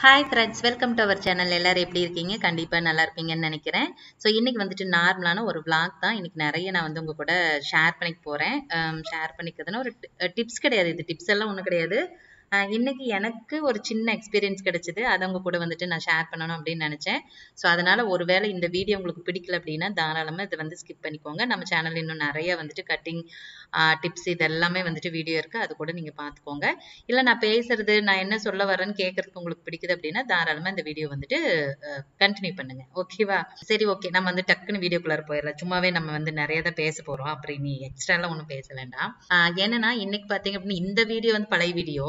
Hi friends, welcome to our channel. எல்லாரும் எப்படி இருக்கீங்க? கண்டிப்பாக நல்லா இருப்பீங்கன்னு நினைக்கிறேன். ஸோ இன்னைக்கு வந்துட்டு நார்மலான ஒரு vlog தான். இன்னைக்கு நிறைய நான் வந்து உங்க கூட ஷேர் பண்ணிக்க போகிறேன். ஷேர் பண்ணிக்கிறதுனா ஒரு டிப்ஸ் கிடையாது, இது டிப்ஸ் எல்லாம் ஒன்றும் கிடையாது. இன்னைக்கு எனக்கு ஒரு சின்ன எக்ஸ்பீரியன்ஸ் கிடைச்சது, அதை உங்க கூட வந்துட்டு நான் ஷேர் பண்ணணும் அப்படின்னு நினைச்சேன். ஸோ அதனால ஒருவேளை இந்த வீடியோ உங்களுக்கு பிடிக்கல அப்படின்னா தாராளமாக இதை வந்து ஸ்கிப் பண்ணிக்கோங்க. நம்ம சேனல் இன்னும் நிறைய வந்துட்டு கட்டிங் டிப்ஸ் இது எல்லாமே வந்துட்டு வீடியோ இருக்கு, அது கூட நீங்க பார்த்துக்கோங்க. இல்லை நான் பேசுறது நான் என்ன சொல்ல வரேன்னு கேட்கறதுக்கு உங்களுக்கு பிடிக்குது அப்படின்னா தாராளமாக இந்த வீடியோ வந்துட்டு கண்டினியூ பண்ணுங்க. ஓகேவா? சரி, ஓகே. நம்ம வந்து டக்குன்னு வீடியோக்குள்ளார போயிடலாம். சும்மாவே நம்ம வந்து நிறைய தான் பேச போறோம், அப்படி நீ எக்ஸ்ட்ரா எல்லாம் ஒன்றும் பேச வேண்டாம். என்னன்னா இன்னைக்கு பாத்தீங்க அப்படின்னா இந்த வீடியோ வந்து பழைய வீடியோ.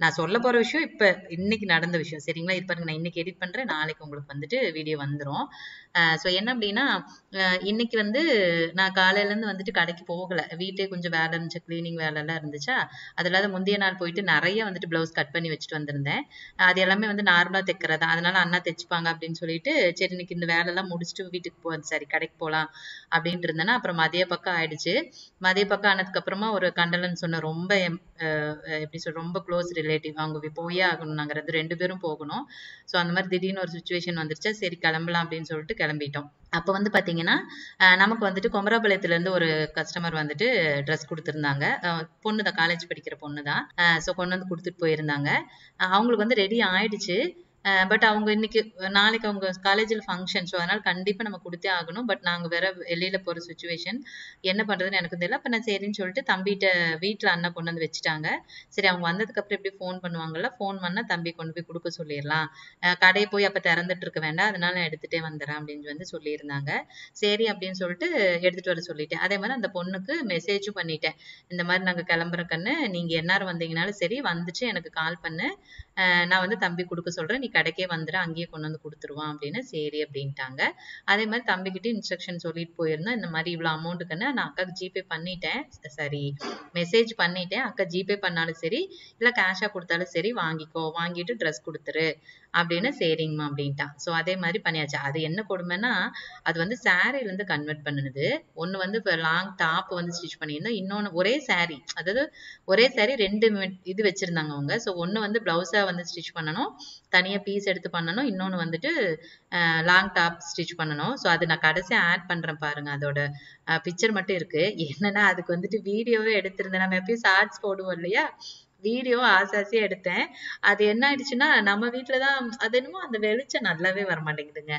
நான் சொல்ல போற விஷயம் இப்ப இன்னைக்கு நடந்த விஷயம். சரிங்களா? இது பாருங்க, நான் இன்னைக்கு எடிட் பண்றேன், நாளைக்கு உங்களுக்கு வந்துட்டு வீடியோ வந்துடும். ஸோ என்ன அப்படின்னா இன்னைக்கு வந்து நான் காலையில இருந்து வந்துட்டு கடைக்கு போகல. வீட்டே கொஞ்சம் வேலை இருந்துச்சு, கிளீனிங் வேலை எல்லாம் இருந்துச்சா. அது இல்லாத முந்தைய நாள் போயிட்டு நிறைய வந்துட்டு பிளவுஸ் கட் பண்ணி வச்சுட்டு வந்திருந்தேன். அது எல்லாமே வந்து நார்மலா தைக்கிறதா, அதனால அண்ணா தைச்சுப்பாங்க அப்படின்னு சொல்லிட்டு சரி இன்னைக்கு இந்த வேலை எல்லாம் முடிச்சுட்டு வீட்டுக்கு சரி கடைக்கு போகலாம் அப்படின்ட்டு இருந்தேன்னா அப்புறம் மதிய பக்கம் ஆயிடுச்சு. மதிய பக்கம் ஆனதுக்கு அப்புறமா ஒரு கண்டலன் சொன்ன ரொம்ப எப்படி சொல்ற ரொம்ப க்ளோஸ் ரிலேட்டிவ், அவங்க போயே ஆகணும், நாங்க ரெண்டு பேரும் போகணும். ஸோ அந்த மாதிரி திடீர்னு ஒரு சுச்சுவேஷன் வந்துருச்சா, சரி கிளம்பலாம் அப்படின்னு சொல்லிட்டு கிளம்பிட்டோம். அப்போ வந்து பாத்தீங்கன்னா நமக்கு வந்துட்டு குமராபாளையத்துல இருந்து ஒரு கஸ்டமர் வந்துட்டு ட்ரெஸ் கொடுத்துருந்தாங்க. பொண்ணு தான், காலேஜ் படிக்கிற பொண்ணு தான். ஸோ கொண்டு வந்து கொடுத்துட்டு போயிருந்தாங்க. அவங்களுக்கு வந்து ரெடி ஆயிடுச்சு. பட் அவங்க இன்னைக்கு நாளைக்கு அவங்க காலேஜில் ஃபங்க்ஷன், ஸோ அதனால கண்டிப்பாக நம்ம கொடுத்தே ஆகணும். பட் நாங்கள் வேற வெளியில போகிற சுச்சுவேஷன், என்ன பண்ணுறதுன்னு எனக்கு தெரியல. அப்போ நான் சரின்னு சொல்லிட்டு தம்பிகிட்ட வீட்டில் அண்ணன் கொண்டு வந்து வச்சுட்டாங்க. சரி அவங்க வந்ததுக்கப்புறம் எப்படி ஃபோன் பண்ணுவாங்கல்ல, ஃபோன் பண்ணால் தம்பி கொண்டு போய் கொடுக்க சொல்லிடலாம். கடையை போய் அப்போ திறந்துட்டு இருக்க வேண்டாம், அதனால நான் எடுத்துகிட்டே வந்துடுறேன் அப்படின்னு வந்து சொல்லியிருந்தாங்க. சரி அப்படின்னு சொல்லிட்டு எடுத்துகிட்டு வர சொல்லிட்டேன். அதே மாதிரி அந்த பொண்ணுக்கு மெசேஜும் பண்ணிட்டேன். இந்த மாதிரி நாங்கள் கிளம்புற கண்ணு, நீங்கள் எந்நேரம் வந்தீங்கனாலும் சரி வந்துச்சு எனக்கு கால் பண்ணு, நான் வந்து தம்பி கொடுக்க சொல்றேன், நீ கடைக்கே வந்துடு, அங்கேயே கொண்டு வந்து கொடுத்துருவான் அப்படின்னு. சரி அப்படின்ட்டாங்க. அதே மாதிரி தம்பிக்கிட்ட இன்ஸ்ட்ரக்ஷன் சொல்லிட்டு போயிருந்தேன். இந்த மாதிரி இவ்வளோ அமௌண்ட்டுக்குன்னு நான் அக்காவுக்கு ஜிபே பண்ணிட்டேன், சரி மெசேஜ் பண்ணிட்டேன். அக்கா ஜிபே பண்ணாலும் சரி இல்லை கேஷாக கொடுத்தாலும் சரி வாங்கிக்கோ, வாங்கிட்டு ட்ரெஸ் கொடுத்துரு அப்படின்னு. சரிங்கம்மா அப்படின்ட்டான். ஸோ அதே மாதிரி பண்ணியாச்சு. அது என்ன கொடுமைன்னா அது வந்து சாரீல இருந்து கன்வெர்ட் பண்ணுனது. ஒன்று வந்து இப்போ லாங் டாப் வந்து ஸ்டிச் பண்ணியிருந்தோம், இன்னொன்று ஒரே சாரீ, அதாவது ஒரே சாரீ ரெண்டு இது வச்சிருந்தாங்க அவங்க. ஸோ ஒன்று வந்து பிளவுஸா வந்து ஸ்டிச் பண்ணணும், தனியா பீஸ் எடுத்து பண்ணணும், இன்னொன்று வந்துட்டு லாங் டாப் ஸ்டிச் பண்ணணும். ஸோ அது நான் கடைசியா ஆட் பண்றேன் பாருங்க, அதோட பிக்சர் மட்டும் இருக்கு. என்னன்னா அதுக்கு வந்துட்டு வீடியோவே எடுத்திருந்தேன். நம்ம எப்பயும் ஷார்ட்ஸ் போடுவோம் இல்லையா, வீடியோ ஆசாசியா எடுத்தேன். அது என்ன ஆயிடுச்சுன்னா நம்ம வீட்டுலதான் அது என்னமோ அந்த வெளிச்சம் நல்லாவே வர மாட்டேங்குதுங்க.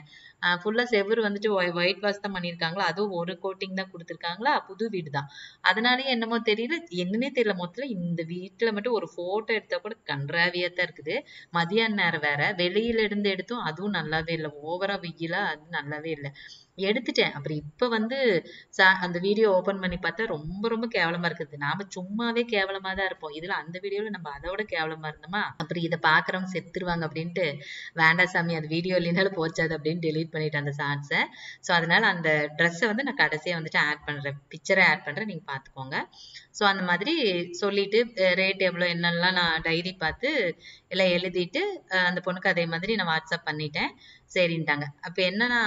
ஃபுல்லா செவுரு வந்துட்டு ஒயிட் வாஷ் தான் பண்ணியிருக்காங்களா, அதுவும் ஒரு கோட்டிங் தான் கொடுத்துருக்காங்களா, புது வீடு தான். அதனாலயே என்னமோ தெரியல, என்னன்னே தெரியல. மொத்தத்துல இந்த வீட்டுல மட்டும் ஒரு போட்டோ எடுத்தா கூட கன்றாவியா தான் இருக்குது. மதியான நேரம் வேற, வெளியில இருந்து எடுத்தும் அதுவும் நல்லாவே இல்லை, ஓவரா வெயிலா, அது நல்லாவே இல்லை. எடுத்துட்டேன். அப்புறம் இப்ப வந்து அந்த வீடியோ ஓபன் பண்ணி பார்த்தா ரொம்ப ரொம்ப கேவலமா இருக்குது. நாம சும்மாவே கேவலமா தான் இருப்போம், இதுல அந்த வீடியோல நம்ம அதோட கேவலமா இருந்தோமா. அப்புறம் இதை பாக்குறவங்க செத்துருவாங்க அப்படின்ட்டு வேண்டாம் சாமி, அது வீடியோ இல்லைனாலும் போச்சாது அப்படின்னு டெலீட் பண்ணிட்டேன் அந்த ஷார்ட்ஸை. ஸோ அதனால அந்த ட்ரெஸ்ஸை வந்து நான் கடைசியா வந்துட்டு ஆட் பண்றேன், பிக்சரை ஆட் பண்றேன், நீங்க பாத்துக்கோங்க. ஸோ அந்த மாதிரி சொல்லிட்டு ரேட் எவ்வளோ என்னெல்லாம் நான் டைரி பார்த்து எல்லாம் எழுதிட்டு அந்த பொண்ணுக்கு அதே மாதிரி நான் வாட்ஸ்அப் பண்ணிட்டேன். சரின்ட்டாங்க. அப்ப என்னன்னா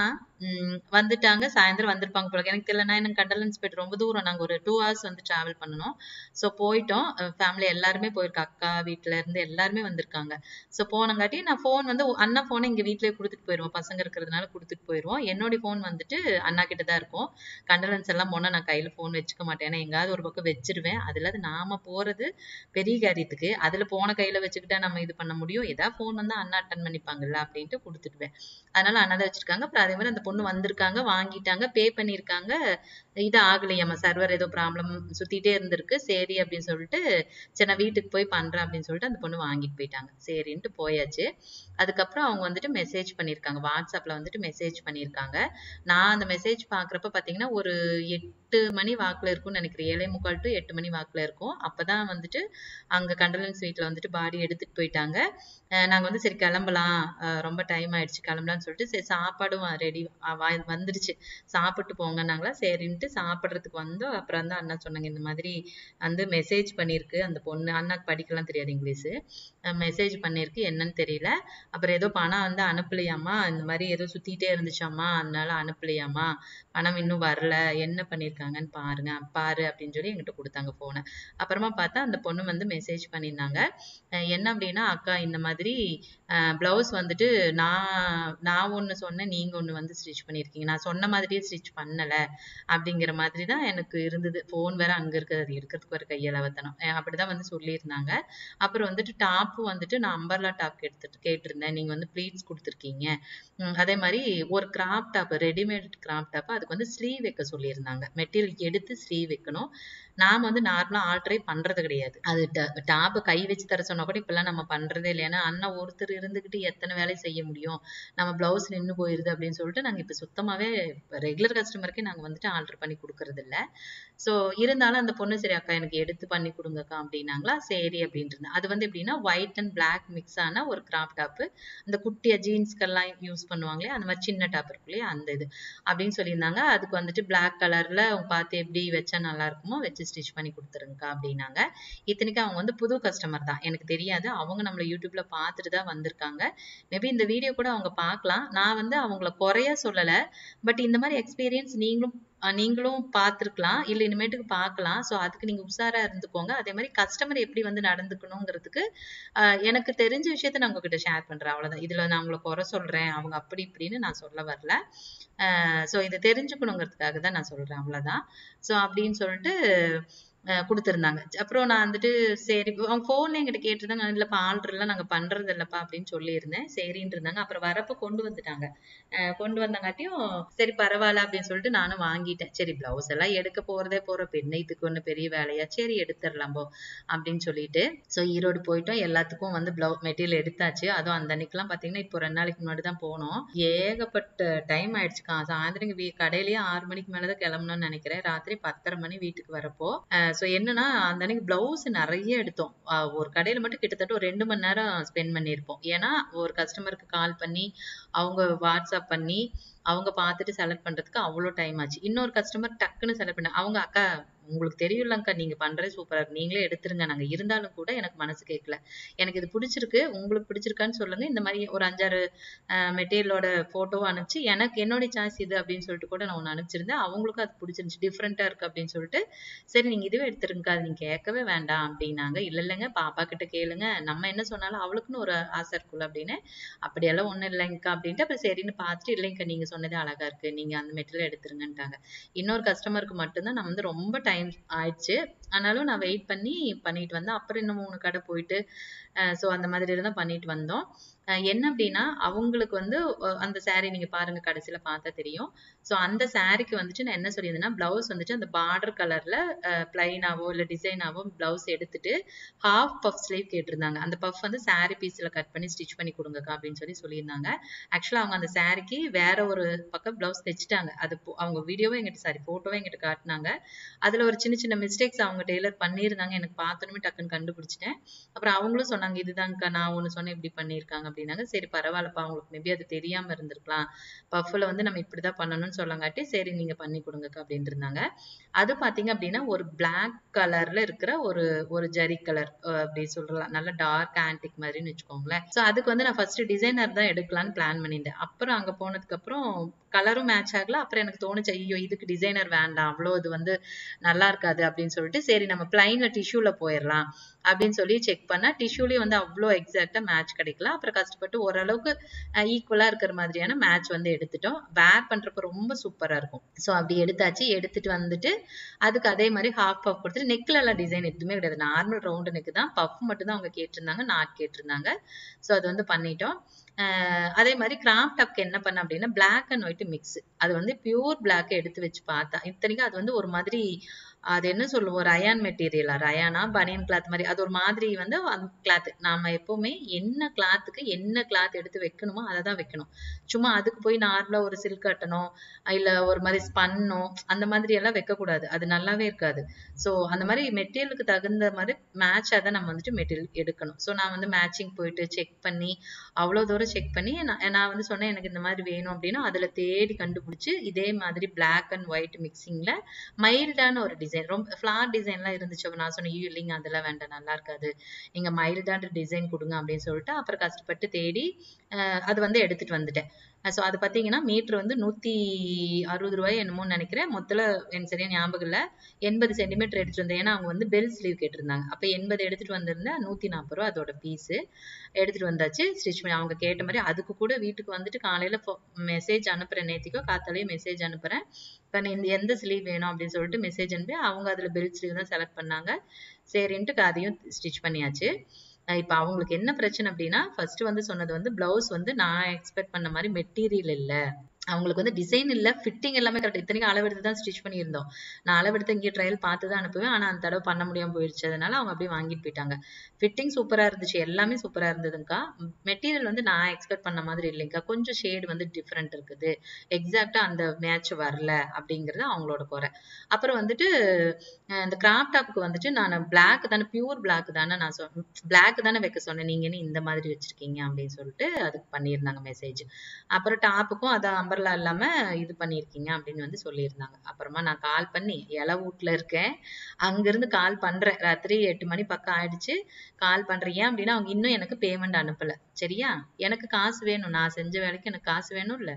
வந்துட்டாங்க, சாயந்தரம் வந்திருப்பாங்க போல, எனக்கு தெரியல. நான் எனக்கு கண்டலன்ஸ் போயிட்டு ரொம்ப தூரம், நாங்க ஒரு 2 hours வந்து டிராவல் பண்ணணும். ஸோ போயிட்டோம், ஃபேமிலி எல்லாருமே போயிருக்கோம், அக்கா வீட்டுல இருந்து எல்லாருமே வந்திருக்காங்க. ஸோ போனங்காட்டி நான் ஃபோன் வந்து அண்ணா ஃபோனை இங்க வீட்லயே கொடுத்துட்டு போயிருவோம், பசங்க இருக்கிறதுனால கொடுத்துட்டு போயிருவோம். என்னுடைய ஃபோன் வந்துட்டு அண்ணா கிட்ட தான் இருக்கும். கண்டலன்ஸ் எல்லாம் போனா நான் கையில ஃபோன் வச்சுக்க மாட்டேன், ஏன்னா எங்காவது ஒரு பக்கம் வச்சிருவேன். அது இல்லாத நாம போறது பெரிய காரியத்துக்கு, அதுல போன கையில வச்சுக்கிட்டா நம்ம இது பண்ண முடியும், ஏதாவது ஃபோன் வந்தா அண்ணா அட்டன் பண்ணிப்பாங்கல்ல அப்படின்ட்டு கொடுத்துடுவேன். அதனால அண்ணா தான் வச்சிருக்காங்க. அப்புறம் அதே மாதிரி அந்த பொண்ணு வந்திருக்காங்க, வாங்கிட்டாங்க, பே பண்ணியிருக்காங்க. இது ஆகலையாமா, சர்வர் ஏதோ ப்ராப்ளம் சுத்திட்டே இருந்திருக்கு. சரி அப்படின்னு சொல்லிட்டு சரி நான் வீட்டுக்கு போய் பண்றேன் அப்படின்னு சொல்லிட்டு அந்த பொண்ணு வாங்கிட்டு போயிட்டாங்க. சரின்ட்டு போயாச்சு. அதுக்கப்புறம் அவங்க வந்துட்டு மெசேஜ் பண்ணியிருக்காங்க, வாட்ஸ்அப்ல வந்துட்டு மெசேஜ் பண்ணியிருக்காங்க. நான் அந்த மெசேஜ் பாக்குறப்ப பாத்தீங்கன்னா ஒரு 8 மணி வாக்குல இருக்கும்னு நினைக்கிறேன், 7:45 to 8 மணி வாக்குல இருக்கும். அப்பதான் வந்துட்டு அங்க கண்டலன்ஸ் வீட்டுல வந்துட்டு பாடி எடுத்துட்டு போயிட்டாங்க. நாங்க வந்து சரி கிளம்பலாம், ரொம்ப டைம் ஆயிடுச்சு கிளம்பலாம்னு சொல்லிட்டு சரி சாப்பாடும் ரெடி வந்துருச்சு, சாப்பிட்டு போங்கன்னாங்களா. சரின்ட்டு சாப்பிட்றதுக்கு வந்தோம். அப்புறம் தான் அண்ணா சொன்னாங்க, இந்த மாதிரி வந்து மெசேஜ் பண்ணியிருக்கு அந்த பொண்ணு. அண்ணாக்கு படிக்கலாம் தெரியாது இங்கிலீஷு. மெசேஜ் பண்ணியிருக்கு, என்னன்னு தெரியல. அப்புறம் ஏதோ பணம் வந்து அனுப்பலையாமா, இந்த மாதிரி ஏதோ சுத்திட்டே இருந்துச்சாமா, அதனால அனுப்பலையாமா, பணம் இன்னும் வரல, என்ன பண்ணியிருக்காங்கன்னு பாரு அப்படின்னு சொல்லி என்கிட்ட கொடுத்தாங்க போனை. அப்புறமா பார்த்தா அந்த பொண்ணு வந்து மெசேஜ் பண்ணியிருந்தாங்க. என்ன அப்படின்னா, அக்கா இந்த மாதிரி பிளவுஸ் வந்துட்டு நான் ஒண்ணு சொன்னேன், நீங்க ஒண்ணு வந்து ஸ்டிச் பண்ணியிருக்கீங்க, நான் சொன்ன மாதிரியே ஸ்டிச் பண்ணல அப்படிங்கிற மாதிரி தான் எனக்கு இருந்தது. போன் வேற அங்க இருக்கிறது, இருக்கிறதுக்கு ஒரு கையளவத்தனம். அப்படிதான் வந்து சொல்லியிருந்தாங்க. அப்புறம் வந்துட்டு டாப்பும் வந்துட்டு நான் அம்பர்லா டாப் கேட்டிருந்தேன், நீங்க வந்து ப்ளீட்ஸ் கொடுத்துருக்கீங்க. அதே மாதிரி ஒரு crop top, readymade crop top, அதுக்கு வந்து ஸ்லீவ் வைக்க சொல்லியிருந்தாங்க. மெட்டீரியல் எடுத்து ஸ்லீவ் வைக்கணும். நாம வந்து நார்மலா ஆல்டரே பண்றது கிடையாது. அது டாப்பை கை வச்சு தர சொன்னா கூட இப்பெல்லாம் நம்ம பண்றதே இல்லை. ஏன்னா அண்ணா ஒருத்தர் இருந்துகிட்டு எத்தனை வேலை செய்ய முடியும், நம்ம பிளவுஸ் நின்று போயிருது அப்படின்னு சொல்லிட்டு நாங்க இப்ப சுத்தமாவே ரெகுலர் கஸ்டமருக்கே நாங்க வந்துட்டு ஆல்டர் பண்ணி கொடுக்கறது இல்லை. ஸோ இருந்தாலும் அந்த பொண்ணு சரி அக்கா எனக்கு எடுத்து பண்ணி கொடுங்கக்கா அப்படின்னாங்களா, சரி அப்படின்ட்டு இருந்தேன். அது வந்து எப்படின்னா ஒயிட் அண்ட் பிளாக் மிக்ஸ் ஆன ஒரு கிராப் டாப்பு, அந்த குட்டியா ஜீன்ஸ்க்கெல்லாம் யூஸ் பண்ணுவாங்களே அந்த மாதிரி சின்ன டாப் இருக்கு இல்லையா, அந்த இது அப்படின்னு சொல்லியிருந்தாங்க. அதுக்கு வந்துட்டு பிளாக் கலர்ல பார்த்து எப்படி வச்சா நல்லா இருக்குமோ வச்சு ஸ்டிச் பண்ணி கொடுத்துருங்கக்கா அப்படின்னாங்க. இத்தனைக்கும் அவங்க வந்து புது கஸ்டமர் தான், எனக்கு தெரியாது. அவங்க நம்மள யூடியூப்ல பார்த்துட்டு தான் வந்திருக்காங்க. மேபி இந்த வீடியோ கூட அவங்க பார்க்கலாம். நான் வந்து அவங்கள குறைய சொல்லல, பட் இந்த மாதிரி எக்ஸ்பீரியன்ஸ் நீங்களும் பார்த்துருக்கலாம், இல்லை இனிமேட்டுக்கு பார்க்கலாம். ஸோ அதுக்கு நீங்க உஷாரா இருந்துக்கோங்க. அதே மாதிரி கஸ்டமர் எப்படி வந்து நடந்துக்கணுங்கிறதுக்கு எனக்கு தெரிஞ்ச விஷயத்த நான் உங்ககிட்ட ஷேர் பண்றேன், அவ்வளவுதான். இதுல நான் உங்களை குறை சொல்றேன், அவங்க அப்படி இப்படின்னு நான் சொல்ல வரல. ஸோ இதை தெரிஞ்சுக்கணுங்கிறதுக்காக தான் நான் சொல்றேன், அவ்வளவுதான். ஸோ அப்படின்னு சொல்லிட்டு கொடுத்துருந்தாங்க. அப்புறம் நான் வந்துட்டு சரி, அவங்க போன்ல என்கிட்ட கேட்டிருந்தாங்க, இல்லப்பா ஆல்டர் எல்லாம் நாங்க பண்றது இல்லப்பா அப்படின்னு சொல்லியிருந்தேன். சரின்னு இருந்தாங்க. அப்புறம் வரப்ப கொண்டு வந்துட்டாங்க. கொண்டு வந்தங்காட்டியும் சரி பரவாயில்ல அப்படின்னு சொல்லிட்டு நானும் வாங்கிட்டேன். சரி பிளவுஸ் எல்லாம் எடுக்க போறதே பெண்ணை, இதுக்கு ஒண்ணு பெரிய வேலையா, சரி எடுத்துடலாம் போ அப்படின்னு சொல்லிட்டு ஸோ ஈரோடு போயிட்டோம். எல்லாத்துக்கும் வந்து மெட்டீரியல் எடுத்தாச்சு. அதுவும் அந்த அன்னைக்கெல்லாம் பாத்தீங்கன்னா இப்போ 2 நாளைக்கு முன்னாடி தான் போனோம். ஏகப்பட்ட டைம் ஆயிடுச்சுக்கா. சாயந்தரம் கடையிலேயே 6 மணிக்கு மேலதான் கிளம்பணும்னு நினைக்கிறேன். ராத்திரி 10:30 மணி வீட்டுக்கு வரப்போ ஸோ என்னன்னா அந்த அன்னைக்கு பிளவுஸ் நிறைய எடுத்தோம். ஒரு கடையில மட்டும் கிட்டத்தட்ட ஒரு 2 மணி நேரம் ஸ்பெண்ட் பண்ணியிருப்போம். ஏன்னா ஒரு கஸ்டமருக்கு கால் பண்ணி அவங்க வாட்ஸ்அப் பண்ணி அவங்க பார்த்துட்டு செலக்ட் பண்றதுக்கு அவ்வளோ டைம் ஆச்சு. இன்னொரு கஸ்டமர் டக்குன்னு செலக்ட் பண்ண அவங்க, அக்கா உங்களுக்கு தெரியும்லக்கா, நீங்க பண்றது சூப்பரா இருக்கு, நீங்களே எடுத்துருங்க, நாங்க இருந்தாலும் கூட எனக்கு மனசு கேட்கல, எனக்கு இது பிடிச்சிருக்கு, உங்களுக்கு பிடிச்சிருக்கான்னு சொல்லுங்க. இந்த மாதிரி ஒரு 5-6 மெட்டீரியலோட போட்டோவும் அனுப்பிச்சு எனக்கு என்னோட சாய்ஸ் இது அப்படின்னு சொல்லிட்டு கூட நான் ஒன்று அனுப்பிச்சிருந்தேன். அவங்களுக்கும் அது பிடிச்சிருந்துச்சு, டிஃப்ரெண்டா இருக்கு அப்படின்னு சொல்லிட்டு சரி நீங்க இதுவே எடுத்துருங்க, அது நீங்க கேட்கவே வேண்டாம் அப்படின்னாங்க. இல்ல இல்லைங்க, பாப்பா கிட்ட கேளுங்க, நம்ம என்ன சொன்னாலும் அவளுக்குன்னு ஒரு ஆசை இருக்குல்ல அப்படின்னு. அப்படியெல்லாம் ஒண்ணும் இல்லைங்கக்கா அப்படின்ட்டு அப்புறம் சரின்னு பார்த்துட்டு, இல்லைங்கக்கா நீங்க சொன்னதே அழகா இருக்கு, நீங்க அந்த மெட்டீரியல் எடுத்துருங்கன்ட்டாங்க. இன்னொரு கஸ்டமருக்கு மட்டும்தான் நான் வந்து ரொம்ப டைம் ஆயிடுச்சு, ஆனாலும் நான் வெயிட் பண்ணிட்டு வந்தேன். அப்புறம் இன்னும் 3 கடை போயிட்டு ஸோ அந்த மாதிரி தான் பண்ணிட்டு வந்தோம். என்ன அப்படின்னா அவங்களுக்கு வந்து அந்த saree நீங்க பாருங்க, கடைசியில பார்த்தா தெரியும். ஸோ அந்த சாரிக்கு வந்துட்டு நான் என்ன சொல்லியிருந்தேன்னா, பிளவுஸ் வந்துட்டு அந்த பார்டர் கலர்ல பிளைனாவோ இல்ல டிசைனாவோ பிளவுஸ் எடுத்துட்டு ஹாஃப் பஃப் ஸ்லீவ் கேட்டிருந்தாங்க. அந்த பஃப் வந்து saree பீஸ்ல கட் பண்ணி ஸ்டிச் பண்ணி கொடுங்கக்கா அப்படின்னு சொல்லியிருந்தாங்க. ஆக்சுவலா அவங்க அந்த சாரிக்கு வேற ஒரு பக்கம் பிளவுஸ் தைச்சிட்டாங்க. அது அவங்க வீடியோவே எங்கிட்ட போட்டோவே எங்கிட்ட காட்டினாங்க. அதுல ஒரு சின்ன சின்ன மிஸ்டேக்ஸ் அவங்க டெய்லர் பண்ணியிருந்தாங்க. எனக்கு பார்த்தோன்னே டக்குன்னு கண்டுபிடிச்சிட்டேன். அப்புறம் அவங்களும் சொன்னாங்க, இதுதான்க்கா நான் ஒண்ணு சொன்னேன் இப்படி பண்ணியிருக்காங்க அப்படின்னாங்க. சரி பரவாயில்லப்பா, அவங்களுக்கு மேபி அது தெரியாம இருந்திருக்கலாம், பஃப்ல வந்து நம்ம இப்படிதான் பண்ணணும்னு சொல்லங்காட்டி சரி நீங்க பண்ணி கொடுங்கக்கா அப்படின்னு இருந்தாங்க. அது பாத்தீங்க அப்படின்னா ஒரு பிளாக் கலர்ல இருக்கிற ஒரு ஒரு ஜரி கலர், அப்படி சொல்லலாம், நல்ல டார்க் ஆன்டிக் மாதிரின்னு வச்சுக்கோங்களேன். ஸோ அதுக்கு வந்து நான் ஃபர்ஸ்ட் டிசைனர் தான் எடுக்கலாம்னு பிளான் பண்ணியிருந்தேன். அப்புறம் அங்க போனதுக்கு அப்புறம் கலரும் மேட்ச் ஆகல. அப்புறம் எனக்கு தோணுச்சு, ஐயோ இதுக்கு டிசைனர் வேண்டாம், அவ்வளோ இது வந்து நல்லா இருக்காது அப்படின்னு சொல்லிட்டு சரி நம்ம பிளைன்ல டிஷ்யூல போயிடலாம் அப்படின்னு சொல்லி செக் பண்ணா டிஷ்யூலயும் வந்து அவ்வளோ எக்ஸாக்டா மேட்ச் கிடைக்கல. அப்புறம் கஷ்டப்பட்டு ஓரளவுக்கு ஈக்குவலா இருக்கிற மாதிரியான மேட்ச் வந்து எடுத்துட்டோம். வேர் பண்றப்ப ரொம்ப சூப்பரா இருக்கும். ஸோ அப்படி எடுத்தாச்சு. எடுத்துட்டு வந்துட்டு அதுக்கு அதே மாதிரி ஹாஃப் பஃப் கொடுத்துட்டு, நெக்ல எல்லாம் டிசைன் எதுவுமே கிடையாது, நார்மல் ரவுண்டு நெக் தான், பஃப் மட்டும் தான் அவங்க கேட்டிருந்தாங்க, நாட் கேட்டிருந்தாங்க. ஸோ அது வந்து பண்ணிட்டோம். அதே மாதிரி கிராப் டாப்க்கு என்ன பண்ண அப்படின்னா பிளாக் அண்ட் ஒயிட் மிக்ஸ், அது வந்து பியூர் பிளாக் எடுத்து வச்சு பார்த்தா, இத்தனைக்கும் அது வந்து ஒரு மாதிரி அது என்ன சொல்லுவோம், ரயான் மெட்டீரியலா, ரயானா பனியன் கிளாத் மாதிரி, அது ஒரு மாதிரி வந்து அந்த கிளாத். நாம எப்பவுமே என்ன கிளாத்துக்கு என்ன கிளாத் எடுத்து வைக்கணுமோ அதை தான் வைக்கணும். சும்மா அதுக்கு போய் நார்மலா ஒரு சில்க் கட்டணும், இல்ல ஒரு மாதிரி ஸ்பன்னோ அந்த மாதிரி எல்லாம் வைக்கக்கூடாது. அது நல்லாவே இருக்காது. ஸோ அந்த மாதிரி மெட்டீரியலுக்கு தகுந்த மாதிரி மேட்சாக தான் நம்ம வந்துட்டு மெட்டீரியல் எடுக்கணும். ஸோ நான் வந்து மேட்சிங் போயிட்டு செக் பண்ணி அவ்வளோ தூரம் செக் பண்ணி நான் வந்து சொன்னேன் எனக்கு இந்த மாதிரி வேணும் அப்படின்னா அதில் தேடி கண்டுபிடிச்சி இதே மாதிரி பிளாக் அண்ட் ஒயிட் மிக்சிங்ல மைல்டான ஒரு டிசைன், ரொம்ப ஃபிளார் டிசைன்லாம் இருந்துச்சு. நான் சொன்னேன் ஐயோ இல்லைங்க அதெல்லாம் வேண்டாம், நல்லா இருக்காது, நீங்க மைல்டான டிசைன் கொடுங்க அப்படின்னு சொல்லிட்டு அப்புறம் கஷ்டப்பட்டு தேடி அது வந்து எடுத்துட்டு வந்துட்டேன். ஸோ அது பார்த்தீங்கன்னா மீட்ரு வந்து 160 என்னமோன்னு நினைக்கிறேன். மொத்தத்தில் எனக்கு சரியா ஞாபகம் இல்லை. 80 சென்டிமீட்டர் எடுத்துட்டு வந்தேன். ஏன்னா அவங்க வந்து பெல் ஸ்லீவ் கேட்டிருந்தாங்க. அப்போ 80 எடுத்துட்டு வந்திருந்தேன். 140 அதோட பீஸு எடுத்துட்டு வந்தாச்சு. ஸ்டிச் பண்ணி அவங்க கேட்ட மாதிரி அதுக்கு கூட வீட்டுக்கு வந்துட்டு காலையில் மெசேஜ் அனுப்புறேன். நேத்திக்கோ காத்தாலேயே மெசேஜ் அனுப்புறேன். இந்த எந்த ஸ்லீவ் வேணும் அப்படின்னு சொல்லிட்டு மெசேஜ் அனுப்பி அவங்க அதில் பெல் ஸ்லீவ் தான் செலக்ட் பண்ணாங்க. சரின்ட்டு அதையும் ஸ்டிச் பண்ணியாச்சு. இப்போ அவங்களுக்கு என்ன பிரச்சனை அப்படின்னா, ஃபர்ஸ்ட் வந்து சொன்னது வந்து பிளவுஸ் வந்து நான் எக்ஸ்பெக்ட் பண்ண மாதிரி மெட்டீரியல் இல்லை, அவங்களுக்கு வந்து டிசைன் இல்லை, ஃபிட்டிங் எல்லாமே கரெக்ட். இத்தனைக்கும் அளவெடுத்து தான் ஸ்டிச் பண்ணியிருந்தோம். நான் அளவெடுத்து இங்கே ட்ரையல் பார்த்து தான் அனுப்புவேன். ஆனால் அந்த தடவை பண்ண முடியாமல் போயிடுச்சு. அதனால அவங்க அப்படியே வாங்கிட்டு போயிட்டாங்க. ஃபிட்டிங் சூப்பராக இருந்துச்சு, எல்லாமே சூப்பராக இருந்ததுங்கக்கா. மெட்டீரியல் வந்து நான் எக்ஸ்பெக்ட் பண்ண மாதிரி இல்லைங்கக்கா, கொஞ்சம் ஷேடு வந்து டிஃப்ரெண்ட் இருக்குது, எக்ஸாக்டா அந்த மேட்ச் வரல அப்படிங்கிறது அவங்களோட குறை. அப்புறம் வந்துட்டு இந்த கிராப் டாப்புக்கு வந்துட்டு நான் பிளாக் தானே, பியூர் பிளாக் தானே நான் பிளாக் தானே வைக்க சொன்னேன், நீங்க என்ன இந்த மாதிரி வச்சிருக்கீங்க அப்படின்னு சொல்லிட்டு அதுக்கு பண்ணியிருந்தாங்க மெசேஜ். அப்புறம் டாப்புக்கும் அதை அம்பர்லா இல்லாம இது பண்ணியிருக்கீங்க அப்படின்னு வந்து சொல்லியிருந்தாங்க. அப்புறமா நான் கால் பண்ணி வீட்டுல இருக்கேன், அங்கிருந்து கால் பண்றேன். ராத்திரி 8 மணி பக்கம் ஆயிடுச்சு. கால் பண்றேன். ஏன் அப்படின்னா அவங்க இன்னும் எனக்கு பேமெண்ட் அனுப்பல. சரியா, எனக்கு காசு வேணும், நான் செஞ்ச வேலைக்கு எனக்கு காசு வேணும் இல்ல.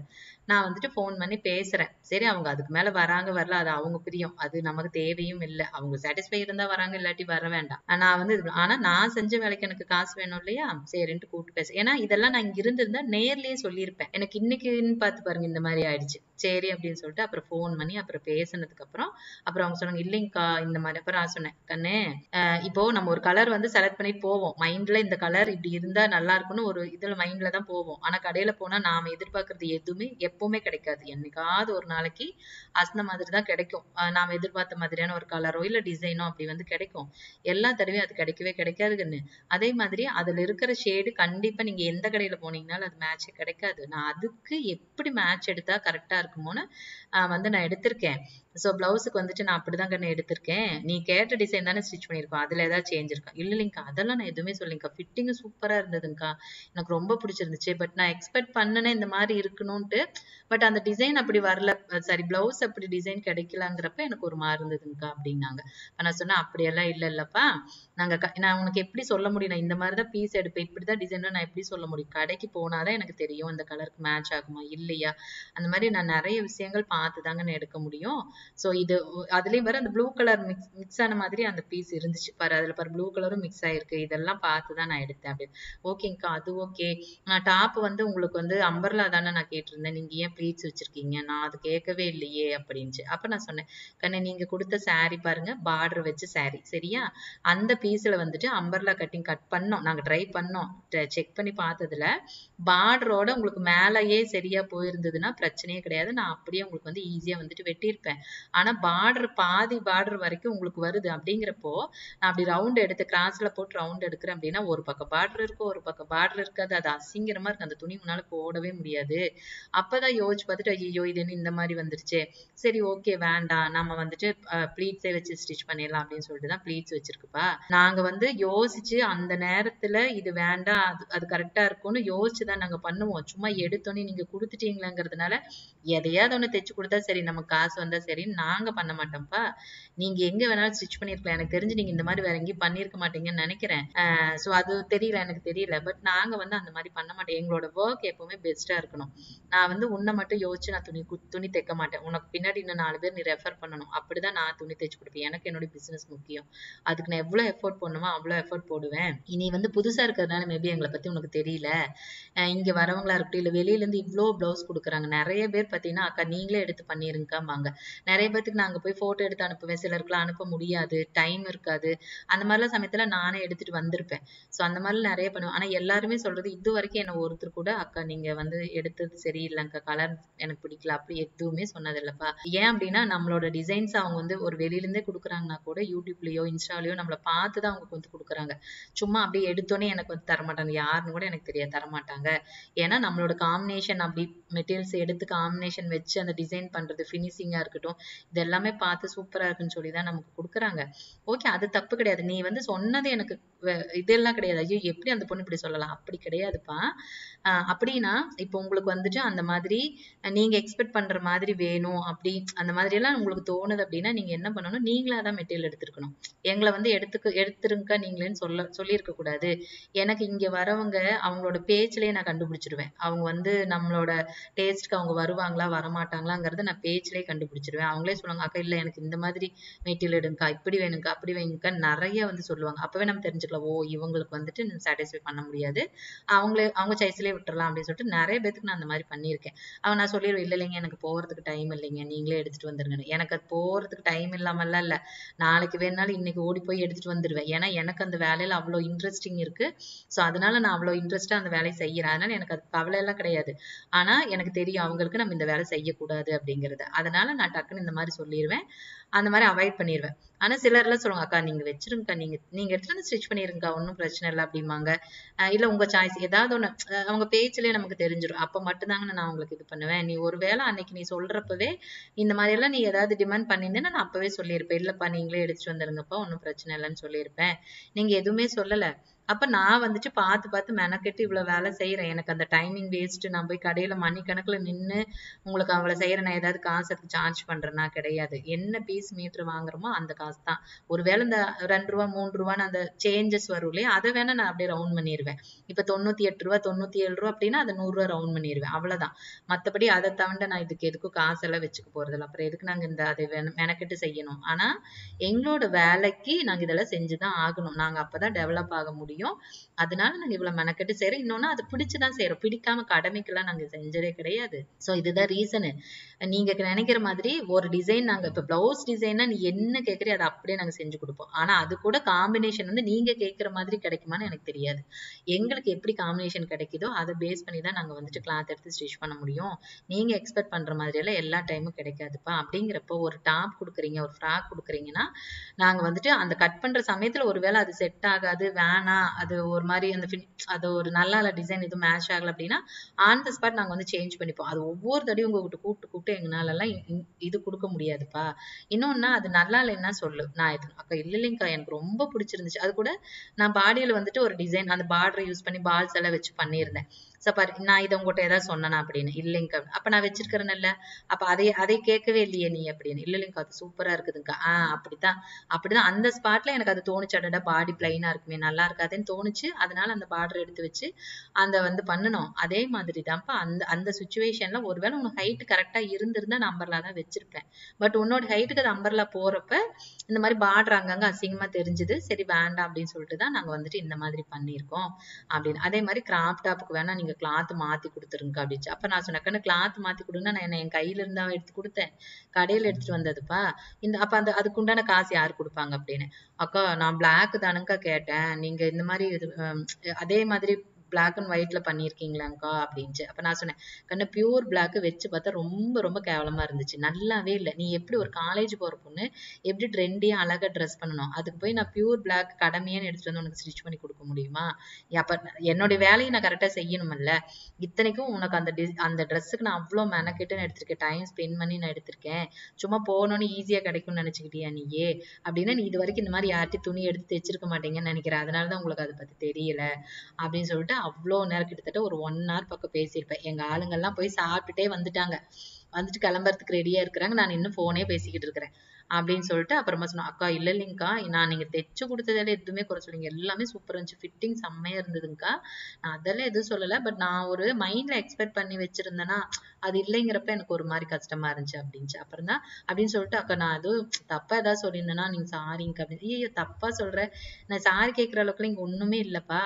நான் வந்துட்டு ஃபோன் பண்ணி பேசுறேன். சரி அவங்க அதுக்கு மேல வராங்க வரல அது அவங்க பிரியம், அது நமக்கு தேவையும் இல்லை. அவங்க சாட்டிஸ்ஃபை இருந்தா வராங்க, இல்லாட்டி வர வேண்டாம். நான் வந்து ஆனா நான் செஞ்ச வேலைக்கு எனக்கு காசு வேணும் இல்லையா, சரின்ட்டு கூப்பிட்டு பேச. ஏன்னா இதெல்லாம் நான் இங்க இருந்திருந்தா நேர்லயே சொல்லியிருப்பேன். எனக்கு இன்னைக்குன்னு பார்த்து பாருங்க இந்த மாதிரி ஆயிடுச்சு. சரி அப்படின்னு சொல்லிட்டு அப்புறம் ஃபோன் பண்ணி அப்புறம் பேசினதுக்கு அப்புறம் அவங்க சொன்னாங்க இல்லைங்கக்கா இந்த மாதிரி. அப்புறம் நான் சொன்னேன் கண்ணு, இப்போ நம்ம ஒரு கலர் வந்து செலக்ட் பண்ணி போவோம், மைண்ட்ல இந்த கலர் இப்படி இருந்தா நல்லா இருக்கும்னு ஒரு இதுல மைண்ட்ல தான் போவோம். ஆனா கடையில போனா நாம எதிர்பார்க்கறது எதுவுமே எப்பவுமே கிடைக்காது. என்னைக்காவது ஒரு நாளைக்கு அசந்த மாதிரி தான் கிடைக்கும். நாம எதிர்பார்த்த மாதிரியான ஒரு கலரோ இல்ல டிசைனோ அப்படி வந்து கிடைக்கும். எல்லா தடவையும் அது கிடைக்கவே கிடைக்காதுன்னு. அதே மாதிரி அதுல இருக்கிற ஷேடு கண்டிப்பா நீங்க எந்த கடையில போனீங்கன்னாலும் அது மேட்சே கிடைக்காது. நான் அதுக்கு எப்படி மேட்ச் எடுத்தா கரெக்டா இருக்குமோன்னு வந்து நான் எடுத்திருக்கேன். ஸோ பிளவுஸுக்கு வந்துட்டு நான் அப்படிதான் கண்ணு எடுத்திருக்கேன். நீ கேட்ட டிசைன் தானே ஸ்டிச் பண்ணியிருக்கோம், அதுல ஏதாவது சேஞ்ச் இருக்கா? இல்ல இல்லைங்கக்கா அதெல்லாம் நான் எதுவுமே சொல்லிங்கக்கா, ஃபிட்டிங்கும் சூப்பரா இருந்ததுங்கக்கா, எனக்கு ரொம்ப பிடிச்சிருந்துச்சு. பட் நான் எக்ஸ்பெக்ட் பண்ணனே இந்த மாதிரி இருக்கணும்ட்டு, பட் அந்த டிசைன் அப்படி வரல, சாரி பிளவுஸ் அப்படி டிசைன் கிடைக்கலங்கிறப்ப எனக்கு ஒரு மாதிரி இருந்ததுங்கக்கா அப்படின்னாங்க. நான் சொன்னேன் அப்படியெல்லாம் இல்ல இல்லப்பா, நான் உனக்கு எப்படி சொல்ல முடியும், நான் இந்த மாதிரி தான் பீஸ் எடுப்பேன், இப்படிதான் டிசைன் நான் எப்படி சொல்ல முடியும், கடைக்கு போனாதான் எனக்கு தெரியும் அந்த கலருக்கு மேட்ச் ஆகுமா இல்லையா. அந்த மாதிரி நான் நிறைய விஷயங்கள் பார்த்து தாங்க நான் எடுக்க முடியும். ஸோ இது அதுலயும் வேற அந்த ப்ளூ கலர் மிக்ஸ் ஆன மாதிரி அந்த பீஸ் இருந்துச்சு பாரு, அதுல பாரு ப்ளூ கலரும் மிக்ஸ் ஆயிருக்கு, இதெல்லாம் பார்த்து தான் நான் எடுத்தேன் அப்படின்னு. ஓகேங்கக்கா அது ஓகே. நான் டாப் வந்து உங்களுக்கு வந்து அம்பர்லா தானே நான் கேட்டிருந்தேன், நீங்க ஏன் ப்ளீட்ஸ் வச்சிருக்கீங்க, நான் அது கேட்கவே இல்லையே அப்படின்ச்சு. அப்ப நான் சொன்னேன் கண்ணு நீங்க கொடுத்த சாரி பாருங்க பார்டர் வச்ச சாரி சரியா, அந்த பீஸ்ல வந்துட்டு அம்பர்லா கட்டிங் கட் பண்ணோம், நாங்க ட்ரை பண்ணோம், செக் பண்ணி பார்த்ததுல பார்டரோட உங்களுக்கு மேலேயே சரியா போயிருந்ததுன்னா பிரச்சனையே கிடையாது, நான் அப்படியே உங்களுக்கு வந்து ஈஸியா வந்துட்டு வெட்டியிருப்பேன். ஆனா பார்டர் பாதி பார்டர் வரைக்கும் உங்களுக்கு வருது அப்படிங்கிறப்போ நான் அப்படி ரவுண்ட் எடுத்து கிராஸ்ல போட்டு ரவுண்ட் எடுக்கிறேன் அப்படின்னா ஒரு பக்கம் பார்டர் இருக்கும் ஒரு பக்கம் பார்டர் இருக்காது, அது அசிங்கரமா இருக்கு, அந்த துணி முன்னால போடவே முடியாது. அப்பதான் யோசிச்சு பார்த்துட்டு ஐயோ இது என்ன இந்த மாதிரி வந்துருச்சு, சரி ஓகே வேண்டாம் நம்ம வந்துட்டு ப்ளீட்ஸே வச்சு ஸ்டிச் பண்ணிடலாம் அப்படின்னு சொல்லிட்டு தான் ப்ளீட்ஸ் வச்சிருக்குப்பா. நாங்க வந்து யோசிச்சு அந்த நேரத்துல இது வேண்டாம் அது கரெக்டா இருக்கும்னு யோசிச்சுதான் நாங்க பண்ணுவோம். சும்மா எடுத்தோன்னே நீங்க கொடுத்துட்டீங்களாங்கிறதுனால எதையாவது ஒண்ணு தைச்சு கொடுத்தா சரி நமக்கு காசு வந்தா சரின்னு நாங்க பண்ண மாட்டோம்ப்பா. நீங்க எங்க வேணாலும் ஸ்டிச் பண்ணிருக்கலாம், எனக்கு தெரிஞ்சு நீங்க இந்த மாதிரி வேற எங்கேயும் பண்ணிருக்க மாட்டீங்கன்னு நினைக்கிறேன். சோ அது தெரியல, எனக்கு தெரியல. பட் நாங்க வந்து அந்த மாதிரி பண்ண மாட்டோம். எங்களோட ஒர்க் எப்பவுமே பெஸ்டா இருக்கணும். நான் வந்து உன்னை மட்டும் யோசிச்சு நான் துணி தைக்க மாட்டேன், உனக்கு பின்னாடி இன்னும் 4 பேர் நீ ரெஃபர் பண்ணணும், அப்படிதான் நான் துணி தைச்சு கொடுப்பேன். எனக்கு என்னோட பிசினஸ் முக்கியம், அதுக்கு நான் எவ்வளவு எஃபோர்ட் பண்ணுமோ அவ்வளவு எஃபோர்ட் போடுவேன். இனி வந்து புதுசா இருக்கிறதுனால மேபி எங்களை பத்தி உனக்கு தெரியல, இங்க வரவங்களா இருக்கட்டும் இல்ல வெளியில இருந்து இவ்வளோ பிளவுஸ் கொடுக்குறாங்க நிறைய பேர் பாத்தீங்கன்னா அக்கா நீங்களே எடுத்து பண்ணிருங்கம்பாங்க. நிறைய பேத்துக்கு நான் அங்க போய் போட்டோ எடுத்து அனுப்புவேன், சிலருக்குலாம் அனுப்ப முடியாது, டைம் இருக்காது. அந்த மாதிரிலாம் சமயத்துல நானே எடுத்துட்டு வந்திருப்பேன். ஸோ அந்த மாதிரிலாம் நிறைய பண்ணுவேன். ஆனா எல்லாருமே சொல்றது இது வரைக்கும் என்ன ஒருத்தர் கூட அக்கா நீங்க வந்து எடுத்தது சரியில்லைங்க்கா, கலர் எனக்கு பிடிக்கல அப்படி எதுவுமே சொன்னதில்லப்பா. ஏன் அப்படின்னா நம்மளோட டிசைன்ஸ் அவங்க வந்து ஒரு வெளியில இருந்தே கொடுக்குறாங்கன்னா கூட யூடியூப்லயோ இன்ஸ்டாலயோ நம்மள பார்த்து தான் அவங்க வந்து கொடுக்குறாங்க. சும்மா அப்படியே எடுத்தோன்னே எனக்கு வந்து தரமாட்டாங்க. யாருன்னு கூட எனக்கு தெரியாது, தரமாட்டாங்க. ஏன்னா நம்மளோட காம்பினேஷன் அப்படி மெட்டீரியல்ஸ் எடுத்து காம்பினேஷன் வச்சு அந்த டிசைன் பண்றது, ஃபினிஷிங்கா இருக்கட்டும், இது எல்லாமே பார்த்து சூப்பரா இருக்குன்னு சொல்லி தான் நமக்கு குடுக்குறாங்க. ஓகே, அது தப்பு கிடையாது. நீ வந்து சொன்னது எனக்கு இதெல்லாம் கிடையாது. ஐயோ எப்படி அந்த பொண்ணு இப்படி சொல்லலாம்? அப்படி கிடையாதுப்பா. அப்படின்னா இப்போ உங்களுக்கு வந்துட்டு அந்த மாதிரி நீங்க எக்ஸ்பெக்ட் பண்ற மாதிரி வேணும் அப்படி அந்த மாதிரி எல்லாம் உங்களுக்கு தோணுது அப்படின்னா நீங்க என்ன பண்ணணும்? நீங்களா தான் மெட்டீரியல் எடுத்திருக்கணும். எங்களை வந்து எடுத்துருங்க நீங்களேன்னு சொல்லியிருக்க கூடாது. எனக்கு இங்க வரவங்க அவங்களோட பேச்சிலேயே நான் கண்டுபிடிச்சிருவேன். அவங்க வந்து நம்மளோட டேஸ்ட்க்கு அவங்க வருவாங்களா வரமாட்டாங்களாங்கிறத நான் பேச்சிலேயே கண்டுபிடிச்சிருவேன். அவங்களே சொல்லுவாங்க, அக்கா இல்ல எனக்கு இந்த மாதிரி மெட்டீரியல் எடுங்கக்கா, இப்படி வேணும்க்கா, அப்படி வேணும்க்கா நிறைய வந்து சொல்லுவாங்க. அப்பவே நம்ம தெரிஞ்சுக்கலாம், ஓ இவங்களுக்கு வந்துட்டு சாட்டிஸ்ஃபை பண்ண முடியாது, அவங்க சாய்ஸ்லயே விட்டுறலாம் அப்படின்னு சொல்லிட்டு நிறைய பேத்துக்கு நான் அந்த மாதிரி பண்ணியிருக்கேன். நான் சொல்லிடுவேன், இல்ல இல்லைங்க எனக்கு போறதுக்கு டைம் இல்லைங்க, நீங்களே எடுத்துட்டு வந்துருங்கன்னு. எனக்கு அது போறதுக்கு டைம் இல்லாமல்லாம் இல்ல, நாளைக்கு வேணாலும் இன்னைக்கு ஓடி போய் எடுத்துட்டு வந்துருவேன். ஏன்னா எனக்கு அந்த வேலையில அவ்வளவு இன்ட்ரெஸ்டிங் இருக்கு. சோ அதனால நான் அவ்வளவு இன்ட்ரெஸ்டா அந்த வேலையை செய்யறேன். அதனால எனக்கு அது கவலை எல்லாம் கிடையாது. ஆனா எனக்கு தெரியும் அவங்களுக்கு நம்ம இந்த வேலை செய்யக்கூடாது அப்படிங்கிறது. அதனால நான் டக்குன்னு இந்த மாதிரி சொல்லிடுவேன். அந்த மாதிரி அவாய்ட் பண்ணிடுவேன். ஆனா சிலர் எல்லாம் சொல்லுவாங்க, அக்கா நீங்க வச்சிருங்கக்கா, நீங்க நீங்க எடுத்துட்டு வந்து ஸ்டிச் பண்ணிருங்கக்கா, ஒன்னும் பிரச்சனை இல்லை அப்படிம்பாங்க. இல்ல உங்க சாய்ஸ் ஏதாவது ஒண்ணு அவங்க பேச்சிலேயே நமக்கு தெரிஞ்சிடும். அப்ப மட்டும்தாங்க நான் உங்களுக்கு இது பண்ணுவேன். நீ ஒருவேளை அன்னைக்கு நீ சொல்றப்பவே இந்த மாதிரி எல்லாம் நீ ஏதாவது டிமாண்ட் பண்ணியிருந்தேன்னா நான் அப்பவே சொல்லியிருப்பேன். இல்லப்பா நீங்களே எடுத்துட்டு வந்துருங்கப்பா, ஒன்னும் பிரச்சனை இல்லைன்னு சொல்லியிருப்பேன். நீங்க எதுவுமே சொல்லல. அப்ப நான் வந்துட்டு பார்த்து பார்த்து மெனக்கெட்டு இவ்வளவு வேலை செய்யறேன். எனக்கு அந்த டைமிங் வேஸ்ட். நான் போய் கடையில மணிக்கணக்குல நின்னு உங்களுக்கு அவ்வளவு செய்யறேன். நான் ஏதாவது காசு அதுக்கு சார்ஜ் பண்றேன்னா கிடையாது. என்ன பீஸ் மீட்டர் வாங்குறோமோ அந்த காசு தான். ஒருவேளை இந்த ரூ. 2 ரூ. 3 அந்த சேஞ்சஸ் வரும் இல்லையா, அதை வேணா நான் அப்படியே ரவுண்ட் பண்ணிடுவேன். இப்ப ரூ. 98 ரூ. 97 அப்படின்னா அதை ரூ. 100 ரவுண்ட் பண்ணிடுவேன். அவ்வளவுதான். மத்தபடி அதை தவிர நான் இதுக்கு எதுக்கும் காசெல்லாம் வச்சுக்க போறதில்ல. அப்புறம் எதுக்கு நாங்க இந்த அதை மெனக்கெட்டு செய்யணும்? ஆனா எங்களோட வேலைக்கு நாங்க இதெல்லாம் செஞ்சுதான் ஆகணும். நாங்க அப்பதான் டெவலப் ஆக முடியும். அதனால நாங்க இவ்வளவு மெனக்கெட்டு செய்யறோம். இன்னொன்னு அது பிடிச்சுதான் செய்யறோம். பிடிக்காம கடமைக்கெல்லாம் நாங்க செஞ்சதே கிடையாது. சோ இதுதான் ரீசனு. நீங்க நினைக்கிற மாதிரி ஒரு டிசைன் நாங்க இப்ப பிளவுஸ் டிசைனா நீ என்ன கேட்கறியோ அதை அப்படியே நாங்க செஞ்சு கொடுப்போம். ஆனா அது கூட காம்பினேஷன் வந்து நீங்க கேட்கிற மாதிரி கிடைக்குமான்னு எனக்கு தெரியாது. எங்களுக்கு எப்படி காம்பினேஷன் கிடைக்குதோ அதை பேஸ் பண்ணி தான் நாங்க வந்துட்டு கிளாத் எடுத்து ஸ்டிச் பண்ண முடியும். நீங்க எக்ஸ்பெக்ட் பண்ற மாதிரி எல்லாம் எல்லா டைமும் கிடைக்காதுப்பா. அப்படிங்கிறப்போ ஒரு டாப் கொடுக்குறீங்க, ஒரு ஃப்ராக் கொடுக்குறீங்கன்னா நாங்க வந்துட்டு அந்த கட் பண்ற சமயத்துல ஒருவேளை அது செட் ஆகாது, வேணாம், அது ஒரு மாதிரி அந்த அது ஒரு நல்லா இல்ல, டிசைன் எதுவும் மேட்ச் ஆகல அப்படின்னா ஆன் த ஸ்பாட் நாங்க வந்து சேஞ்ச் பண்ணிப்போம். அது ஒவ்வொரு தடையும் உங்ககிட்ட கூப்பிட்டு எங்களால எல்லாம் இது கொடுக்க முடியாதுப்பா. இன்னொன்னா அது நல்லா இல்லைன்னா சொல்லு, நான் இது அக்கா இல்ல இல்லைங்கக்கா எனக்கு ரொம்ப பிடிச்சிருந்துச்சு. அது கூட நான் பாடியில வந்துட்டு ஒரு டிசைன் அந்த பார்டரை யூஸ் பண்ணி பால்ஸ் எல்லாம் வச்சு பண்ணியிருந்தேன். பாரு நான் இதை உங்ககிட்ட ஏதாவது சொன்னேனா அப்படின்னு. இல்லைங்கக்கா. அப்ப நான் வச்சிருக்கிறேன்ல, அப்ப அதை கேட்கவே இல்லையே நீ அப்படின்னு. இல்ல இல்லைங்கக்கா அது சூப்பரா இருக்குதுங்கக்கா. அப்படிதான் அந்த ஸ்பாட்ல எனக்கு அது தோணுச்சு. அடடா பாடி பிளைனா இருக்குமே, நல்லா இருக்காதுன்னு தோணுச்சு. அதனால அந்த பார்டர் எடுத்து வச்சு அந்த வந்து பண்ணணும். அதே மாதிரி தான்ப்பா அந்த அந்த சுச்சுவேஷன்ல ஒருவேளை உனக்கு ஹைட் கரெக்டா இருந்திருந்தா நான் அம்பர்லா தான் வச்சிருப்பேன். பட் உன்னோட ஹைட்டுக்கு அது அம்பர்லா போறப்ப இந்த மாதிரி பார்டர் அங்கங்க அசிங்கமா தெரிஞ்சுது. சரி வேண்டாம் அப்படின்னு சொல்லிட்டு தான் நாங்க வந்துட்டு இந்த மாதிரி பண்ணியிருக்கோம் அப்படின்னு. அதே மாதிரி கிராப் டாப்புக்கு வேணா நீங்க கிளாத் மாத்தி கொடுத்துருங்க அப்படின்னு. அப்ப நான் சொன்னேன், கிளாத் மாத்தி கொடுங்கன்னா நான் என் கையில இருந்தா எடுத்து கொடுத்தேன், கடையில எடுத்துட்டு வந்ததுப்பா. அப்ப அதுக்கு உண்டான காசு யாரு கொடுப்பாங்க அப்படின்னு. அக்கா நான் பிளாக் தானுங்கக்கா கேட்டேன், நீங்க இந்த மாதிரி அதே மாதிரி பிளாக் அண்ட் ஒயிட்ல பண்ணிருக்கீங்களாங்க்கா அப்படின்ச்சு. அப்ப நான் சொன்னேன், கண்ணு பியூர் பிளாக் வச்சு பார்த்தா ரொம்ப ரொம்ப கேவலமா இருந்துச்சு, நல்லாவே இல்லை. நீ எப்படி ஒரு காலேஜ் போற பொண்ணு எப்படி ட்ரெண்டியா அழகா ட்ரெஸ் பண்ணணும், அதுக்கு போய் நான் பியூர் பிளாக் கடமையான்னு எடுத்துட்டு வந்து உனக்கு ஸ்டிச் பண்ணி கொடுக்க முடியுமா? அப்ப என்னுடைய வேலையை நான் கரெக்டா செய்யணும்ல. இத்தனைக்கும் உனக்கு அந்த ட்ரெஸ்ஸுக்கு நான் அவ்வளவு மெனக்கெட்டுன்னு எடுத்திருக்கேன், டைம் ஸ்பெண்ட் பண்ணி நான் எடுத்திருக்கேன். சும்மா போனோன்னு ஈஸியா கிடைக்கும்னு நினைச்சுக்கிட்டியா நீயே அப்படின்னு. நீ இது வரைக்கும் இந்த மாதிரி யார்ட்டையும் துணி எடுத்து தைச்சிருக்க மாட்டீங்கன்னு நினைக்கிறேன், அதனாலதான் உங்களுக்கு அதை பத்தி தெரியல அப்படின்னு சொல்லிட்டு அவ்வளோ நேரம் கிட்டத்தட்ட ஒரு 1 hour பக்கம் பேசியிருப்பேன். எங்க ஆளுங்க எல்லாம் போய் சாப்பிட்டுட்டே வந்துட்டாங்க. வந்துட்டு கிளம்புறதுக்கு ரெடியா இருக்கிறாங்க. நான் இன்னும் போனே பேசிக்கிட்டு இருக்கிறேன் அப்படின்னு சொல்லிட்டு அப்புறமா சொன்னேன், அக்கா இல்ல இல்லைங்கக்கா நான் நீங்க தைச்சு கொடுத்ததால எதுவுமே குறை சொல்லுங்க, எல்லாமே சூப்பரா இருந்துச்சு, ஃபிட்டிங் செம்மையா இருந்ததுங்கக்கா, நான் அதெல்லாம் எதுவும் சொல்லல. பட் நான் ஒரு மைண்ட்ல எக்ஸ்பெக்ட் பண்ணி வச்சிருந்தேன்னா அது இல்லைங்கிறப்ப எனக்கு ஒரு மாதிரி கஷ்டமா இருந்துச்சு அப்படின்ச்சு. அப்புறம் தான் அப்படின்னு சொல்லிட்டு, அக்கா நான் எதுவும் தப்பா ஏதாவது சொல்லியிருந்தேன்னா நீங்க சாரிங்க அப்படின்னு. ஐயோ தப்பா சொல்றேன், நான் சாரி கேட்கிற அளவுக்கு இங்க ஒண்ணுமே இல்லப்பா.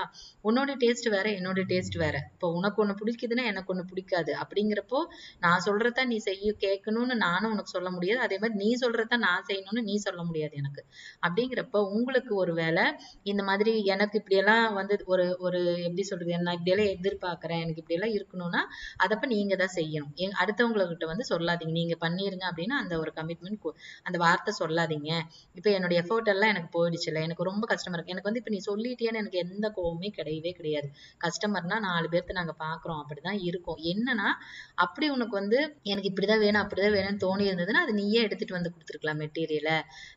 உன்னோட டேஸ்ட் வேற என்னோட டேஸ்ட் வேற. இப்போ உனக்கு ஒண்ணு பிடிக்குதுன்னா எனக்கு ஒண்ணு பிடிக்காது அப்படிங்கிறப்போ நான் சொல்றத நீ நீ கேட்கணும்னு நானும் உனக்கு சொல்ல முடியாது, அதே மாதிரி நீ சொல்றத நான் செய்யணும்னு நீ சொல்ல முடியாது எனக்கு. அப்படிங்கிறப்ப உங்களுக்கு ஒரு வேலை இந்த மாதிரி எனக்கு இப்படியெல்லாம் வந்து ஒரு ஒரு எப்படி சொல்றது, நான் இப்படியெல்லாம் எதிர்பார்க்கிறேன், எனக்கு இப்படியெல்லாம் இருக்கணும்னா அதப்ப நீங்க தான் செய்யணும். அடுத்தவங்ககிட்ட வந்து சொல்லாதீங்க. நீங்க பண்ணிருங்க அப்படின்னு அந்த ஒரு கமிட்மெண்ட், அந்த வார்த்தை சொல்லாதீங்க. இப்ப என்னுடைய எஃபோர்ட் எல்லாம் எனக்கு போயிடுச்சுல்ல, எனக்கு ரொம்ப கஷ்டமா இருக்கு. எனக்கு வந்து இப்ப நீ சொல்லிட்டியேன்னு எனக்கு எந்த கோவமே கிடையவே கிடையாது. கஸ்டமர்னா 4 பேர்த்த நாங்க பாக்குறோம், அப்படிதான் இருக்கும். என்னன்னா அப்படி உனக்கு வந்து எனக்கு இப்படிதான் வேணும் அப்படிதான் வேணும்னு தோணி இருந்ததுன்னா அது நீயே எடுத்துட்டு வந்து கொடுத்துருக்கலாம் மெட்டீரியல.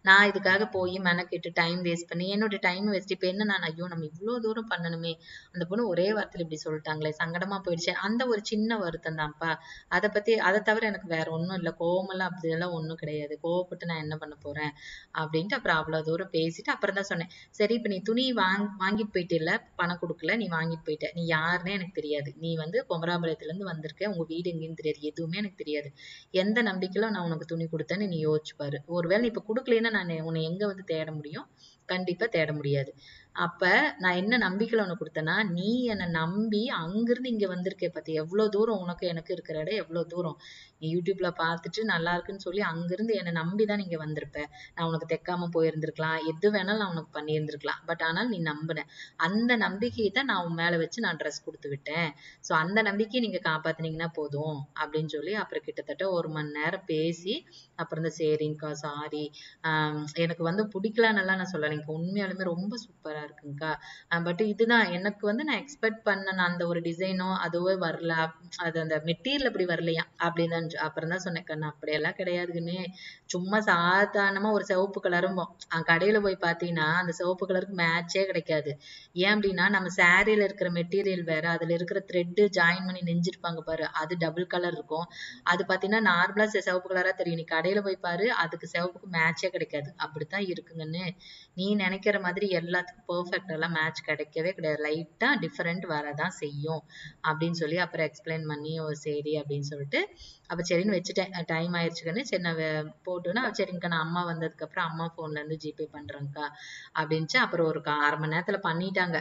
நான் இதுக்காக போய் மெனக்கெட்டு டைம் வேஸ்ட் பண்ணி என்னோட டைம் வேஸ்ட். இப்ப என்ன, நான் ஐயோ நம்ம இவ்வளவு தூரம் பண்ணணுமே, அந்த பொண்ணு ஒரே வார்த்தையில இப்படி சொல்லிட்டாங்களே, சங்கடமா போயிடுச்சு, அந்த ஒரு சின்ன வருத்தம் தான்ப்பா. அதை தவிர எனக்கு வேற ஒண்ணும் இல்ல. கோவமெல்லாம் அப்படியெல்லாம் ஒண்ணும் கிடையாது. கோவப்பட்டு நான் என்ன பண்ண போறேன் அப்படின்ட்டு அப்புறம் அவ்வளவு தூரம் பேசிட்டு அப்புறம் தான் சொன்னேன், சரி இப்ப நீ துணி வாங்கிட்டு போயிட்டு, பணம் கொடுக்கல, நீ வாங்கிட்டு போயிட்ட, நீ யாருன்னே எனக்கு தெரியாது, நீ வந்து குமராபாளையத்துல இருந்து வந்திருக்க, உங்க வீடு எங்கேன்னு தெரியாது, எதுவுமே எனக்கு தெரியாது, எந்த நம்பிக்கையில நான் உனக்கு துணி கொடுத்தேன்னு நீ யோசிச்சு பாரு. ஒருவேளை நீ இப்ப கொடுக்கலைன்னா நான் உன்னை எங்க வந்து தேட முடியும்? கண்டிப்பா தேட முடியாது. அப்ப நான் என்ன நம்பிக்கையில உனக்கு கொடுத்தேன்னா, நீ என்னை நம்பி அங்கிருந்து இங்க வந்திருக்கே பத்தி எவ்வளவு தூரம், உனக்கு எனக்கு இருக்கிற இடம் எவ்வளவு தூரம். நீ யூடியூப்ல பார்த்துட்டு நல்லா இருக்குன்னு சொல்லி அங்கிருந்து என்னை நம்பிதான் நீங்க வந்திருப்ப. நான் உனக்கு தைக்காம போயிருந்திருக்கலாம், எது வேணாலும் நான் உனக்கு பண்ணியிருந்திருக்கலாம். பட் ஆனால் நீ நம்பின, அந்த நம்பிக்கையை தான் நான் உன் மேல வச்சு நான் ட்ரெஸ் கொடுத்து விட்டேன். சோ அந்த நம்பிக்கையை நீங்க காப்பாத்துனீங்கன்னா போதும் அப்படின்னு சொல்லி அப்புறம் கிட்டத்தட்ட 1 மணி நேரம் பேசி அப்புறம் தான் சரிங்கக்கா சாரி, எனக்கு வந்து பிடிக்கலன்னெல்லாம் நான் சொல்லலை, எனக்கு உண்மையாலுமே ரொம்ப சூப்பரா இருக்குங்கக்கா, பட் இதுதான் எனக்கு வந்து நான் எக்ஸ்பெக்ட் பண்ண அந்த ஒரு டிசைனோ அதுவே வரல, அது அந்த மெட்டீரியல் அப்படி வரலையா அப்படின்னு அப்புறம் தான் சொன்னேன், கண்ணு அப்படியெல்லாம் கிடையாதுன்னு, சும்மா சாதாரணமா ஒரு சிவப்பு கலரும் கடையில போய் பாத்தீங்கன்னா அந்த சிவப்பு கலருக்கு மேட்சே கிடைக்காது. ஏன் அப்படின்னா நம்ம சாரியில இருக்கிற மெட்டீரியல் வேற, அதுல இருக்கிற த்ரெட் ஜாயின் பண்ணி நெஞ்சிருப்பாங்க பாரு, அது டபுள் கலர் இருக்கும். அது பாத்தீங்கன்னா நார்மலா சிவப்பு கலரா தெரியும், நீ கடையில போய் பாரு அதுக்கு சிவப்புக்கு மேட்சே கிடைக்காது. அப்படித்தான் இருக்குங்கன்னு. நீ நினைக்கிற மாதிரி எல்லாத்துக்கும் பெர்ஃபெக்ட் எல்லாம் மேட்ச் கிடைக்கவே கிடையாது, லைட்டா டிஃபரெண்ட் வரதான் செய்யும் அப்படின்னு சொல்லி அப்புறம் எக்ஸ்பிளைன் பண்ணி, ஓ சரி அப்படின்னு சொல்லிட்டு அப்ப சரின்னு வச்சுட்டேன். டைம் ஆயிடுச்சுக்கன்னு சரி நான் போட்டோன்னா, சரிங்கக்கா நான் அம்மா வந்ததுக்கு அப்புறம் அம்மா போன்ல இருந்து ஜிபே பண்றேங்க்கா அப்படின்ச்சு. அப்புறம் ஒரு 1/2 மணி நேரத்துல பண்ணிட்டாங்க.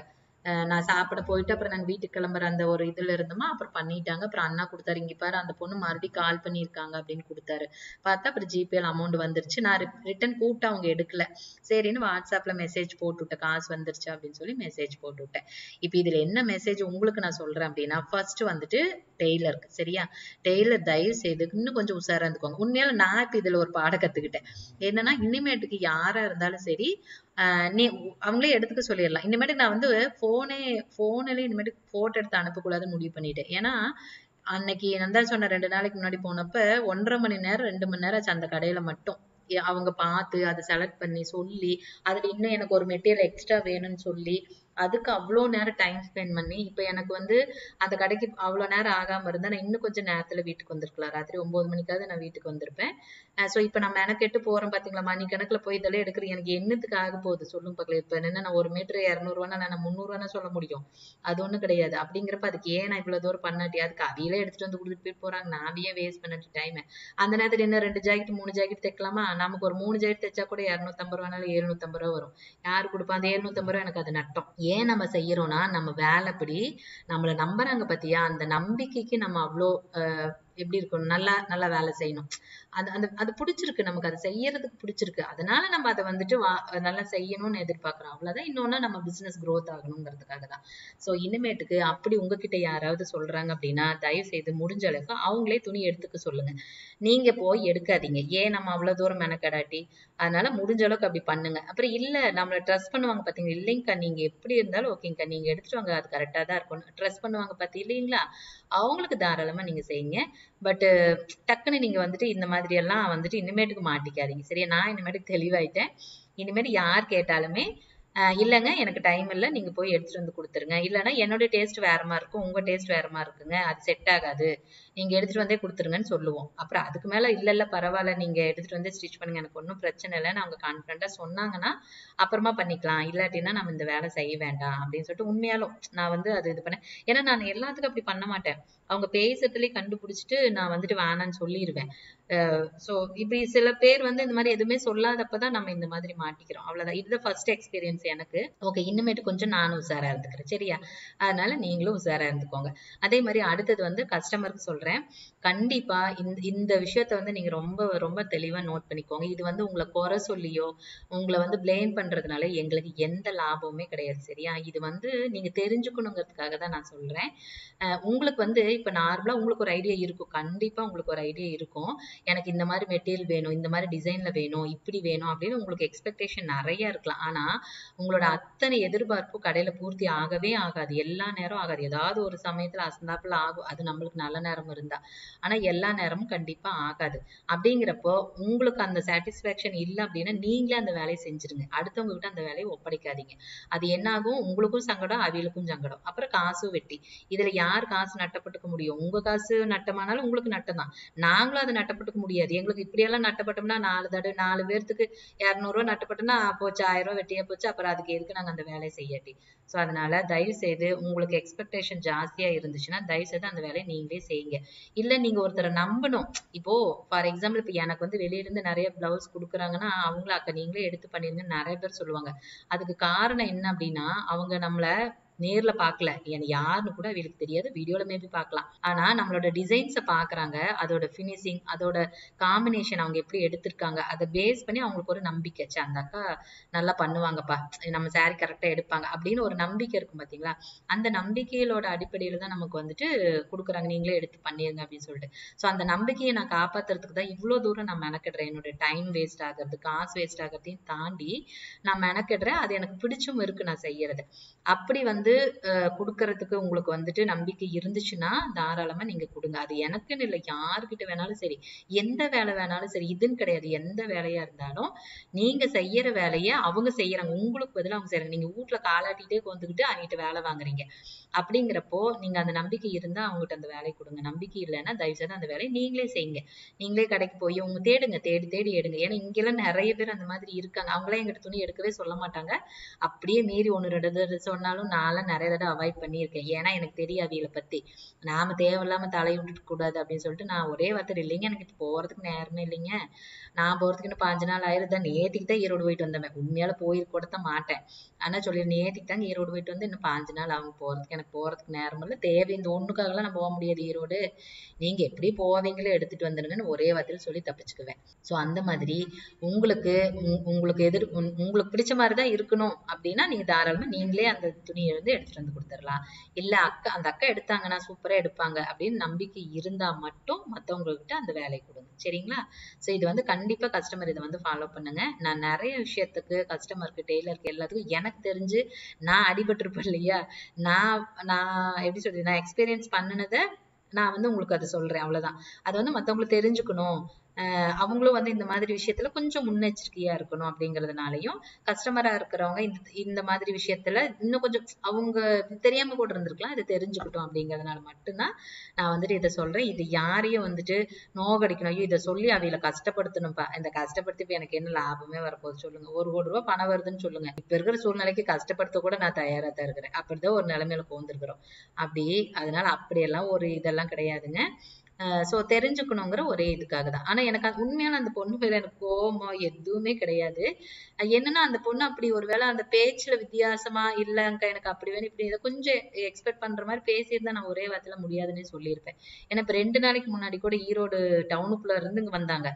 நான் சாப்பிட போயிட்டு அப்புறம் நாங்க வீட்டுக்கு கிளம்புற அந்த ஒரு இதுல இருந்தோமா, அப்புறம் பண்ணிட்டாங்க. அப்புறம் அண்ணா கொடுத்தாரு, இங்க பாரு அந்த பொண்ணு மறுபடியும் கால் பண்ணியிருக்காங்க அப்படின்னு கொடுத்தாரு. பார்த்தா அப்புறம் ஜிபேல அமௌண்ட் வந்துருச்சு. நான் ரிட்டர்ன் கூப்பிட்டு அவங்க எடுக்கல. சரின்னு வாட்ஸ்அப்ல மெசேஜ் போட்டு விட்டேன், காசு வந்துருச்சு அப்படின்னு சொல்லி மெசேஜ் போட்டு விட்டேன். இப்ப இதுல என்ன மெசேஜ் உங்களுக்கு நான் சொல்றேன் அப்படின்னா, ஃபர்ஸ்ட் வந்துட்டு டெய்லருக்கு சரியா, டெய்லர் தயவு செய்து இன்னும் கொஞ்சம் உஷாரா இருந்துக்கோங்க. உண்மையால நான் இப்ப இதுல ஒரு பாடம் கத்துக்கிட்டேன். என்னன்னா இனிமேட்டுக்கு யாரா இருந்தாலும் சரி, நீ அவங்களே எடுத்துக்க சொல்லிடலாம். இனிமேட்டு நான் வந்து போன்ல இனிமேட்டு போட்டோ எடுத்து அனுப்பக்கூடாதுன்னு முடிவு பண்ணிட்டேன். ஏன்னா அன்னைக்கு நான் தான் சொன்னேன், 2 நாளைக்கு முன்னாடி போனப்ப 1.5 மணி நேரம் 2 மணி நேரம் ஆச்சு அந்த கடையில மட்டும். அவங்க பார்த்து அதை செலக்ட் பண்ணி சொல்லி, அதுல இன்னும் எனக்கு ஒரு மெட்டீரியல் எக்ஸ்ட்ரா வேணும்னு சொல்லி அதுக்கு அவ்வளோ நேரம் டைம் ஸ்பெண்ட் பண்ணி, இப்ப எனக்கு வந்து அந்த கடைக்கு அவ்வளவு நேரம் ஆகாம இருந்தா நான் இன்னும் கொஞ்சம் நேரத்துல வீட்டுக்கு வந்திருக்கலாம். ராத்திரி 9 மணிக்காவது நான் வீட்டுக்கு வந்திருப்பேன். சோ இப்ப நான் மெனக்கெட்டு போறேன் பாத்தீங்களா, மணிக்கணக்குல போய் இதெல்லாம் எடுக்கிறேன். எனக்கு என்னத்துக்கு ஆக போகுது சொல்லுங்க பாக்கலாம். இப்ப என்ன நான் 1 மீட்டர் 200 நான் 300 சொல்ல முடியும்? அது ஒண்ணும் கிடையாது. அப்படிங்கிறப்ப அதுக்கு ஏன் நான் இவ்வளவு தூரம் பண்ணாட்டி, அதுக்கு அவியிலே எடுத்துட்டு வந்து கொடுத்துட்டு போயிட்டு போறாங்க, நான் ஏன் வேஸ்ட் பண்ணிட்டு டைம்? அந்த நேரத்துல என்ன 2 ஜாக்கெட் 3 ஜாக்கெட் தைக்கலாமா? நமக்கு ஒரு 3 ஜாக்கெட் தைச்சா கூட 250 750 வரும். யாரு கொடுப்பா? அந்த 750 எனக்கு அது நட்டம். ஏன் நம்ம செய்யறோம்னா நம்ம வேலைப்படி நம்மள நம்புறாங்க பாத்தியா, அந்த நம்பிக்கைக்கு நம்ம அவ்வளோ எப்படி இருக்கணும், நல்லா நல்லா வேலை செய்யணும். அது அந்த அது பிடிச்சிருக்கு நமக்கு, அது செய்யறதுக்கு பிடிச்சிருக்கு, அதனால நம்ம அதை வந்துட்டு நல்லா செய்யணும்னு எதிர்பார்க்கிறோம், அவ்வளவுதான். இன்னொன்னு நம்ம பிசினஸ் growth ஆகணுங்கிறதுக்காக தான். சோ இனிமேட்டுக்கு அப்படி உங்ககிட்ட யாராவது சொல்றாங்க அப்படின்னா தயவு செய்து முடிஞ்ச அளவுக்கு அவங்களே துணி எடுத்துக்க சொல்லுங்க. நீங்க போய் எடுக்காதீங்க. ஏன் நம்ம அவ்வளவு தூரம் மெனக்கடாட்டி, அதனால முடிஞ்ச அளவுக்கு அப்படி பண்ணுங்க. அப்புறம் இல்ல நம்மள ட்ரஸ்ட் பண்ணுவாங்க பாத்தீங்க, இல்லைங்கக்கா நீங்க எப்படி இருந்தாலும் ஓகேங்கக்கா, நீங்க எடுத்துட்டு வாங்க அது கரெக்டா தான் இருக்கும், ட்ரஸ்ட் பண்ணுவாங்க பாத்தி இல்லைங்களா, அவங்களுக்கு தாராளமா நீங்க செய்யுங்க. பட் டக்குன்னு நீங்க வந்துட்டு இந்த மாதிரி எல்லாம் வந்துட்டு இனிமேட்டுக்கு மாட்டிக்காதீங்க சரியா. நான் இனிமேட்டுக்கு தெளிவாயிட்டேன். இனிமேட்டு யார் கேட்டாலுமே இல்லைங்க எனக்கு டைம் இல்லை, நீங்க போய் எடுத்துட்டு வந்து கொடுத்துருங்க, இல்லைன்னா என்னோட டேஸ்ட் வேற மாதிரி இருக்கும், உங்க டேஸ்ட் வேற மாதிரி இருக்குங்க, அது செட் ஆகாது, நீங்க எடுத்துட்டு வந்தே கொடுத்துருங்கன்னு சொல்லுவோம். அப்புறம் அதுக்கு மேல இல்ல இல்ல பரவாயில்ல நீங்க எடுத்துட்டு வந்து ஸ்டிச் பண்ணுங்க, எனக்கு ஒன்றும் பிரச்சனை இல்லைன்னு அவங்க கான்பிடண்டா சொன்னாங்கன்னா அப்புறமா பண்ணிக்கலாம், இல்லாட்டினா நம்ம இந்த வேலை செய்ய வேண்டாம் அப்படின்னு சொல்லிட்டு உண்மையாலும் நான் வந்து அது இது பண்ணேன். ஏன்னா நான் எல்லாத்துக்கும் அப்படி பண்ண மாட்டேன், அவங்க பேசுறதுலயே கண்டுபிடிச்சிட்டு நான் வந்துட்டு வேணான்னு சொல்லிடுவேன். சோ இப்படி சில பேர் வந்து இந்த மாதிரி எதுவுமே சொல்லாதப்பதான் நம்ம இந்த மாதிரி மாட்டிக்கிறோம். அவ்வளவுதான். இது ஃபர்ஸ்ட் எக்ஸ்பீரியன்ஸ் எனக்கு. ஓகே, இன்னுமேட்டு கொஞ்சம் நானும் உஷாரா இருந்துக்கிறேன். சரியா? அதனால நீங்களும் உஷாரா இருந்துக்கோங்க. அதே மாதிரி அடுத்தது வந்து கஸ்டமருக்கு சொல்றேன். கண்டிப்பா இந்த விஷயத்த வந்து நீங்க ரொம்ப ரொம்ப தெளிவா நோட் பண்ணிக்கோங்க. இது வந்து உங்களை குறை சொல்லியோ உங்களை வந்து பிளேம் பண்றதுனால எங்களுக்கு எந்த லாபமுமே கிடையாது. சரியா? இது வந்து நீங்க தெரிஞ்சுக்கணுங்கிறதுக்காக தான் நான் சொல்றேன். உங்களுக்கு வந்து இப்ப நார்மலா உங்களுக்கு ஒரு ஐடியா இருக்கும். கண்டிப்பா உங்களுக்கு ஒரு ஐடியா இருக்கும். எனக்கு இந்த மாதிரி மெட்டீரியல் வேணும், இந்த மாதிரி டிசைன்ல வேணும், இப்படி வேணும் அப்படின்னு உங்களுக்கு எக்ஸ்பெக்டேஷன் நிறைய இருக்கலாம். ஆனா உங்களோட அத்தனை எதிர்பார்ப்பும் கடையில பூர்த்தி ஆகவே ஆகாது. எல்லா நேரம் ஆகாது. ஏதாவது ஒரு சமயத்துல அசந்தாப்புல ஆகும். அது நம்மளுக்கு நல்ல நேரம் இருந்தா. ஆனா எல்லா நேரமும் கண்டிப்பா ஆகாது. அப்படிங்கிறப்போ உங்களுக்கு அந்த சாட்டிஸ்ஃபேக்ஷன் இல்லை அப்படின்னா நீங்களே அந்த வேலையை செஞ்சிருங்க. அடுத்தவங்க கிட்ட அந்த வேலையை ஒப்படைக்காதீங்க. அது என்ன ஆகும்? உங்களுக்கும் சங்கடம், அவியலுக்கும் சங்கடம். அப்புறம் காசும் வெட்டி. இதுல யார் காசு நட்டப்பட்டுக்க முடியும்? உங்க காசு நட்டமானாலும் உங்களுக்கு நட்டம் தான். நாங்களும் அதை நட்டப்பட்டுக்க முடியாது. எங்களுக்கு இப்படியெல்லாம் நட்டப்பட்டோம்னா 4 பேர்த்துக்கு 200 ரூபாய் நட்டப்பட்டோம்னா போச்சு, 1000 ரூபாய் வெட்டியே போச்சு. அப்புறம் அதுக்கு எதுக்கு நாங்க அந்த வேலையை செய்யாட்டி? சோ அதனால தயவு செய்து உங்களுக்கு எக்ஸ்பெக்டேஷன் ஜாஸ்தியா இருந்துச்சுன்னா தயவு செய்து அந்த வேலையை நீங்களே செய்யுங்க. இல்ல நீங்க ஒருத்தரை நம்பணும். இப்போ ஃபார் எக்ஸாம்பிள் இப்ப எனக்கு வந்து வெளியில இருந்து நிறைய பிளவுஸ் கொடுக்குறாங்கன்னா அவங்கள அக்கா நீங்களே எடுத்து பண்ணிருங்கன்னு நிறைய பேர் சொல்லுவாங்க. அதுக்கு காரணம் என்ன அப்படின்னா அவங்க நம்மள நேர்ல பாக்கல. எனக்கு யாருன்னு கூட அவங்களுக்கு தெரியாது. வீடியோல மேபி பார்க்கலாம். ஆனா நம்மளோட டிசைன்ஸ பாக்குறாங்க. அதோட பினிஷிங், அதோட காம்பினேஷன் அவங்க எப்படி எடுத்திருக்காங்க. அதை பேஸ் பண்ணி அவங்களுக்கு ஒரு நம்பிக்கை. ச்சே, அந்த அக்கா நல்லா பண்ணுவாங்கப்பா, நம்ம saree கரெக்டா எடுப்பாங்க அப்படின்னு ஒரு நம்பிக்கை இருக்கும் பாத்தீங்களா? அந்த நம்பிக்கையோட அடிப்படையில தான் நமக்கு வந்துட்டு குடுக்குறாங்க. நீங்களே எடுத்து பண்ணிருங்க அப்படின்னு சொல்லிட்டு. சோ அந்த நம்பிக்கையை நான் காப்பாத்துறதுக்கு தான் இவ்வளவு தூரம் நான் மெனக்கிடுறேன். என்னோட டைம் வேஸ்ட் ஆகுறது, காசு வேஸ்ட் ஆகுறதையும் தாண்டி நான் மெனக்கிடுறேன். அது எனக்கு பிடிச்சும் இருக்கு நான் செய்யறது. அப்படி வந்து குடுக்கறதுக்கு உங்களுக்கு வந்துட்டு நம்பிக்கை இருந்துச்சுன்னா தாராளமா நீங்க கொடுங்க. அது எனக்குன்னு இல்லை, யாருக்கிட்ட வேணாலும் சரி, எந்த வேலை வேணாலும் சரி, இதுன்னு கிடையாது. எந்த வேலையா இருந்தாலும் நீங்க செய்யற வேலையை அவங்க செய்யறாங்க, உங்களுக்கு பதிலா அவங்க செய்யறாங்க. நீங்க வீட்டுல காலாட்டிட்டே வந்துகிட்டு அவங்ககிட்ட வேலை வாங்குறீங்க. அப்படிங்கிறப்போ நீங்க அந்த நம்பிக்கை இருந்தா அவங்ககிட்ட அந்த வேலையை கொடுங்க. நம்பிக்கை இல்லைன்னா தயவு செய்து அந்த வேலையை நீங்களே செய்யுங்க. நீங்களே கடைக்கு போய் உங்க தேடுங்க, தேடி தேடி எடுங்க. ஏன்னா இங்கெல்லாம் நிறைய பேர் அந்த மாதிரி இருக்காங்க. அவங்களாம் எங்கிட்ட துணி எடுக்கவே சொல்ல மாட்டாங்க. அப்படியே மீறி 1 2 சொன்னாலும் நான்லாம் நிறைய தடவை அவாய்ட் பண்ணியிருக்கேன். ஏன்னா எனக்கு தெரியும் அவியலை பத்தி. நாம தேவையில்லாம தலையை விட்டுட்டு கூடாது அப்படின்னு சொல்லிட்டு நான் ஒரே வார்த்தை, இல்லைங்க எனக்கு இப்ப போறதுக்கு நேரமே இல்லைங்க, நான் போறதுக்கு இன்னும் 5 நாள் ஆயிருதான், நேத்திக்கு தான் ஈரோடு போயிட்டு வந்தேன். உண்மையால போயிருக்க மாட்டேன். ஆனா சொல்லிடு, நேத்திக்கு தாங்க ஈரோடு போயிட்டு வந்து இன்னும் 5 நாள் அவங்க போறதுக்கு, எனக்கு போறதுக்கு நேரம் இல்லை. தேவை இந்த ஒண்ணுக்காகலாம் நான் போக முடியாது ஈரோடு. நீங்க எப்படி போவீங்களோ எடுத்துட்டு வந்துருங்கன்னு ஒரே வார்த்தையில சொல்லி தப்பிச்சுக்குவேன். சோ அந்த மாதிரி உங்களுக்கு உங்களுக்கு உங்களுக்கு பிடிச்ச மாதிரிதான் இருக்கணும் அப்படின்னா நீங்க தாராளமா நீங்களே அந்த துணியை வந்து எடுத்துட்டு வந்து கொடுத்துடலாம். இல்ல அந்த அக்கா எடுத்தாங்கன்னா சூப்பரா எடுப்பாங்க அப்படின்னு நம்பிக்கை இருந்தா மட்டும் மத்தவங்ககிட்ட அந்த வேலையை கொடுங்க. சரிங்களா? சோ இது வந்து கண்டிப்பா கஸ்டமர் இதை வந்து ஃபாலோ பண்ணுங்க. நான் நிறைய விஷயத்துக்கு கஸ்டமருக்கு, டெய்லருக்கு, எல்லாத்துக்கும் எனக்கு தெரிஞ்சு நான் அடிபட்டிருப்பேன் இல்லையா? நான் நான் எப்படி சொல்றது, நான் எக்ஸ்பீரியன்ஸ் பண்ணினதை நான் வந்து உங்களுக்கு அதை சொல்றேன். அவ்வளவுதான். அது வந்து மத்தவங்களுக்கு தெரிஞ்சுக்கணும். அவங்களும் வந்து இந்த மாதிரி விஷயத்துல கொஞ்சம் முன்னெச்சரிக்கையா இருக்கணும் அப்படிங்கறதுனாலயும், கஸ்டமரா இருக்கிறவங்க இந்த இந்த மாதிரி விஷயத்துல இன்னும் கொஞ்சம் அவங்க தெரியாம கூட இருந்திருக்கலாம், இதை தெரிஞ்சுக்கிட்டோம் அப்படிங்கறதுனால மட்டும்தான் நான் வந்துட்டு இதை சொல்றேன். இது யாரையும் வந்துட்டு நோகடிக்கணும், ஐயோ இதை சொல்லி அவையில கஷ்டப்படுத்தணும்ப்பா, இந்த கஷ்டப்படுத்தி இப்ப எனக்கு என்ன லாபமே வரப்போகுது சொல்லுங்க? 1 கோடி ரூபாய் பணம் வருதுன்னு சொல்லுங்க. இப்ப இருக்கிற சூழ்நிலைக்கு கஷ்டப்படுத்த கூட நான் தயாரா தான் இருக்கிறேன். அப்படிதான் ஒரு நிலைமையில போந்திருக்கிறோம். அப்படி அதனால அப்படியெல்லாம் ஒரு இதெல்லாம் கிடையாதுங்க. சோ தெரிஞ்சுக்கணுங்கிற ஒரே இதுக்காக தான். ஆனா எனக்கு உண்மையான அந்த பொண்ணு மேல எனக்கு கோவமோ எதுவுமே கிடையாது. என்னன்னா அந்த பொண்ணு அப்படி ஒருவேளை அந்த பேச்சுல வித்தியாசமா, இல்லங்க எனக்கு அப்படி வேணும் இப்படி இதை கொஞ்சம் எக்ஸ்பெக்ட் பண்ற மாதிரி பேசியிருந்தா நான் ஒரே வார்த்தையில முடியாதுன்னே சொல்லியிருப்பேன். ஏன்னா இப்ப 2 நாளைக்கு முன்னாடி கூட ஈரோடு டவுனுக்குள்ள இருந்து இங்க வந்தாங்க.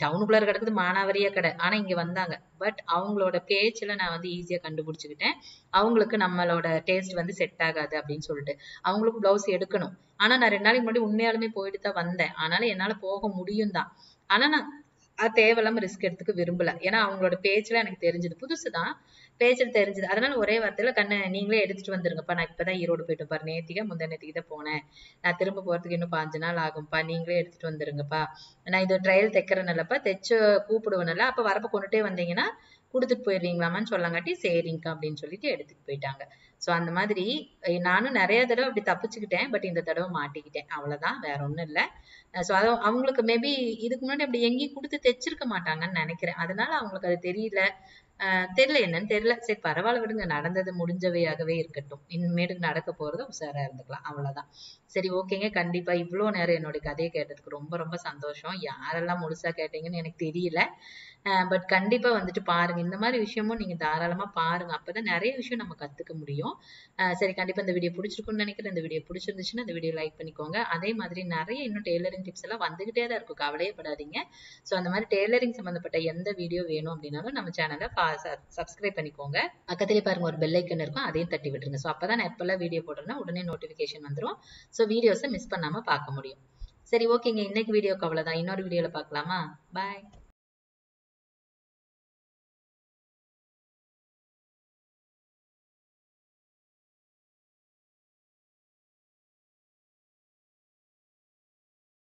டவுனுக்குள்ளார கிடக்குது மானாவாரியா கடை. ஆனா இங்க வந்தாங்க. பட் அவங்களோட பேச்சுல நான் வந்து ஈஸியா கண்டுபிடிச்சுக்கிட்டேன். அவங்களுக்கு நம்மளோட டேஸ்ட் வந்து செட் ஆகாது அப்படின்னு சொல்லிட்டு. அவங்களுக்கும் பிளவுஸ் எடுக்கணும். ஆனா நான் 2 நாளைக்கு முன்னாடி உண்மையாலுமே போயிட்டு தான் வந்தேன். ஆனாலும் என்னால போக முடியும் தான். ஆனா நான் தேவையில்லாம ரிஸ்க் எடுத்துக்க விரும்பல. ஏன்னா அவங்களோட பேச்சுல எனக்கு தெரிஞ்சது. புதுசுதான். பேச்சுல தெரிஞ்சது. அதனால ஒரே வார்த்தையில, கண்ணு நீங்களே எடுத்துட்டு வந்துருங்கப்பா. நான் இப்பதான் ஈரோடு போயிட்டு பாரு. நேத்திக்கா முந்தா நேத்திக்கு தான் போனேன். நான் திரும்ப போறதுக்கு இன்னும் 5 நாள் ஆகும்பா. நீங்களே எடுத்துட்டு வந்துருங்கப்பா. நான் இது ட்ரையல் தைக்கிறேன்னுல்லப்பா. தைச்சு கூப்பிடுவேன்ல. அப்ப வரப்ப கொண்டுட்டே வந்தீங்கன்னா குடுத்துட்டு போயிடுவீங்களாமான்னு சொல்லங்காட்டி, சரிங்கக்கா அப்படின்னு சொல்லிட்டு எடுத்துட்டு போயிட்டாங்க. சோ அந்த மாதிரி நானும் நிறைய தடவை அப்படி தப்பிச்சுக்கிட்டேன். பட் இந்த தடவை மாட்டிக்கிட்டேன். அவ்வளவுதான். வேற ஒண்ணும் இல்ல. சோ அது அவங்களுக்கு மேபி இதுக்கு முன்னாடி அப்படி எங்கேயும் குடுத்து தைச்சிருக்க மாட்டாங்கன்னு நினைக்கிறேன். அதனால அவங்களுக்கு அது தெரியல. தெரியல என்னன்னு தெரியல. சரி பரவாயில்ல விடுங்க. நடந்தது முடிஞ்சவையாகவே இருக்கட்டும். இனிமேட்டுக்கு நடக்க போறது உஷாரா இருந்துக்கலாம். அவ்வளவுதான். சரி ஓகேங்க. கண்டிப்பா இவ்ளோ நேரம் என்னுடைய கதையை கேட்டதுக்கு ரொம்ப ரொம்ப சந்தோஷம். யாரெல்லாம் முழுசா கேட்டீங்கன்னு எனக்கு தெரியல. பட் கண்டிப்பா வந்துட்டு பாருங்க. இந்த மாதிரி விஷயமும் நீங்க தாராளமா பாருங்க. அப்பதான் நிறைய விஷயம் நம்ம கத்துக்க முடியும். சரி கண்டிப்பா இந்த வீடியோ பிடிச்சிருக்கும்னு நினைக்கிறேன். இந்த வீடியோ பிடிச்சிருந்துச்சுன்னா இந்த வீடியோ லைக் பண்ணிக்கோங்க. அதே மாதிரி நிறைய இன்னும் டெய்லரிங் டிப்ஸ் எல்லாம் வந்துகிட்டே தான் இருக்கும். கவலையே படாதீங்க. ஸோ அந்த மாதிரி டெய்லரிங் சம்பந்தப்பட்ட எந்த வீடியோ வேணும் அப்படின்னாலும் நம்ம சேனலை சப்ஸ்கிரைப் பண்ணிக்கோங்க. பக்கத்திலே பாருங்க ஒரு பெல் ஐக்கன் இருக்கும். அதையும் தட்டி விட்டுருங்க. ஸோ அப்பதான் நான் எப்பெல்லாம் வீடியோ போடுறேன்னா உடனே நோட்டிபிகேஷன் வந்துடும். ஸோ வீடியோஸை மிஸ் பண்ணாம பார்க்க முடியும். சரி ஓகேங்க. இன்னைக்கு வீடியோக்கு அவ்வளவுதான். இன்னொரு வீடியோல பார்க்கலாமா? பாய்.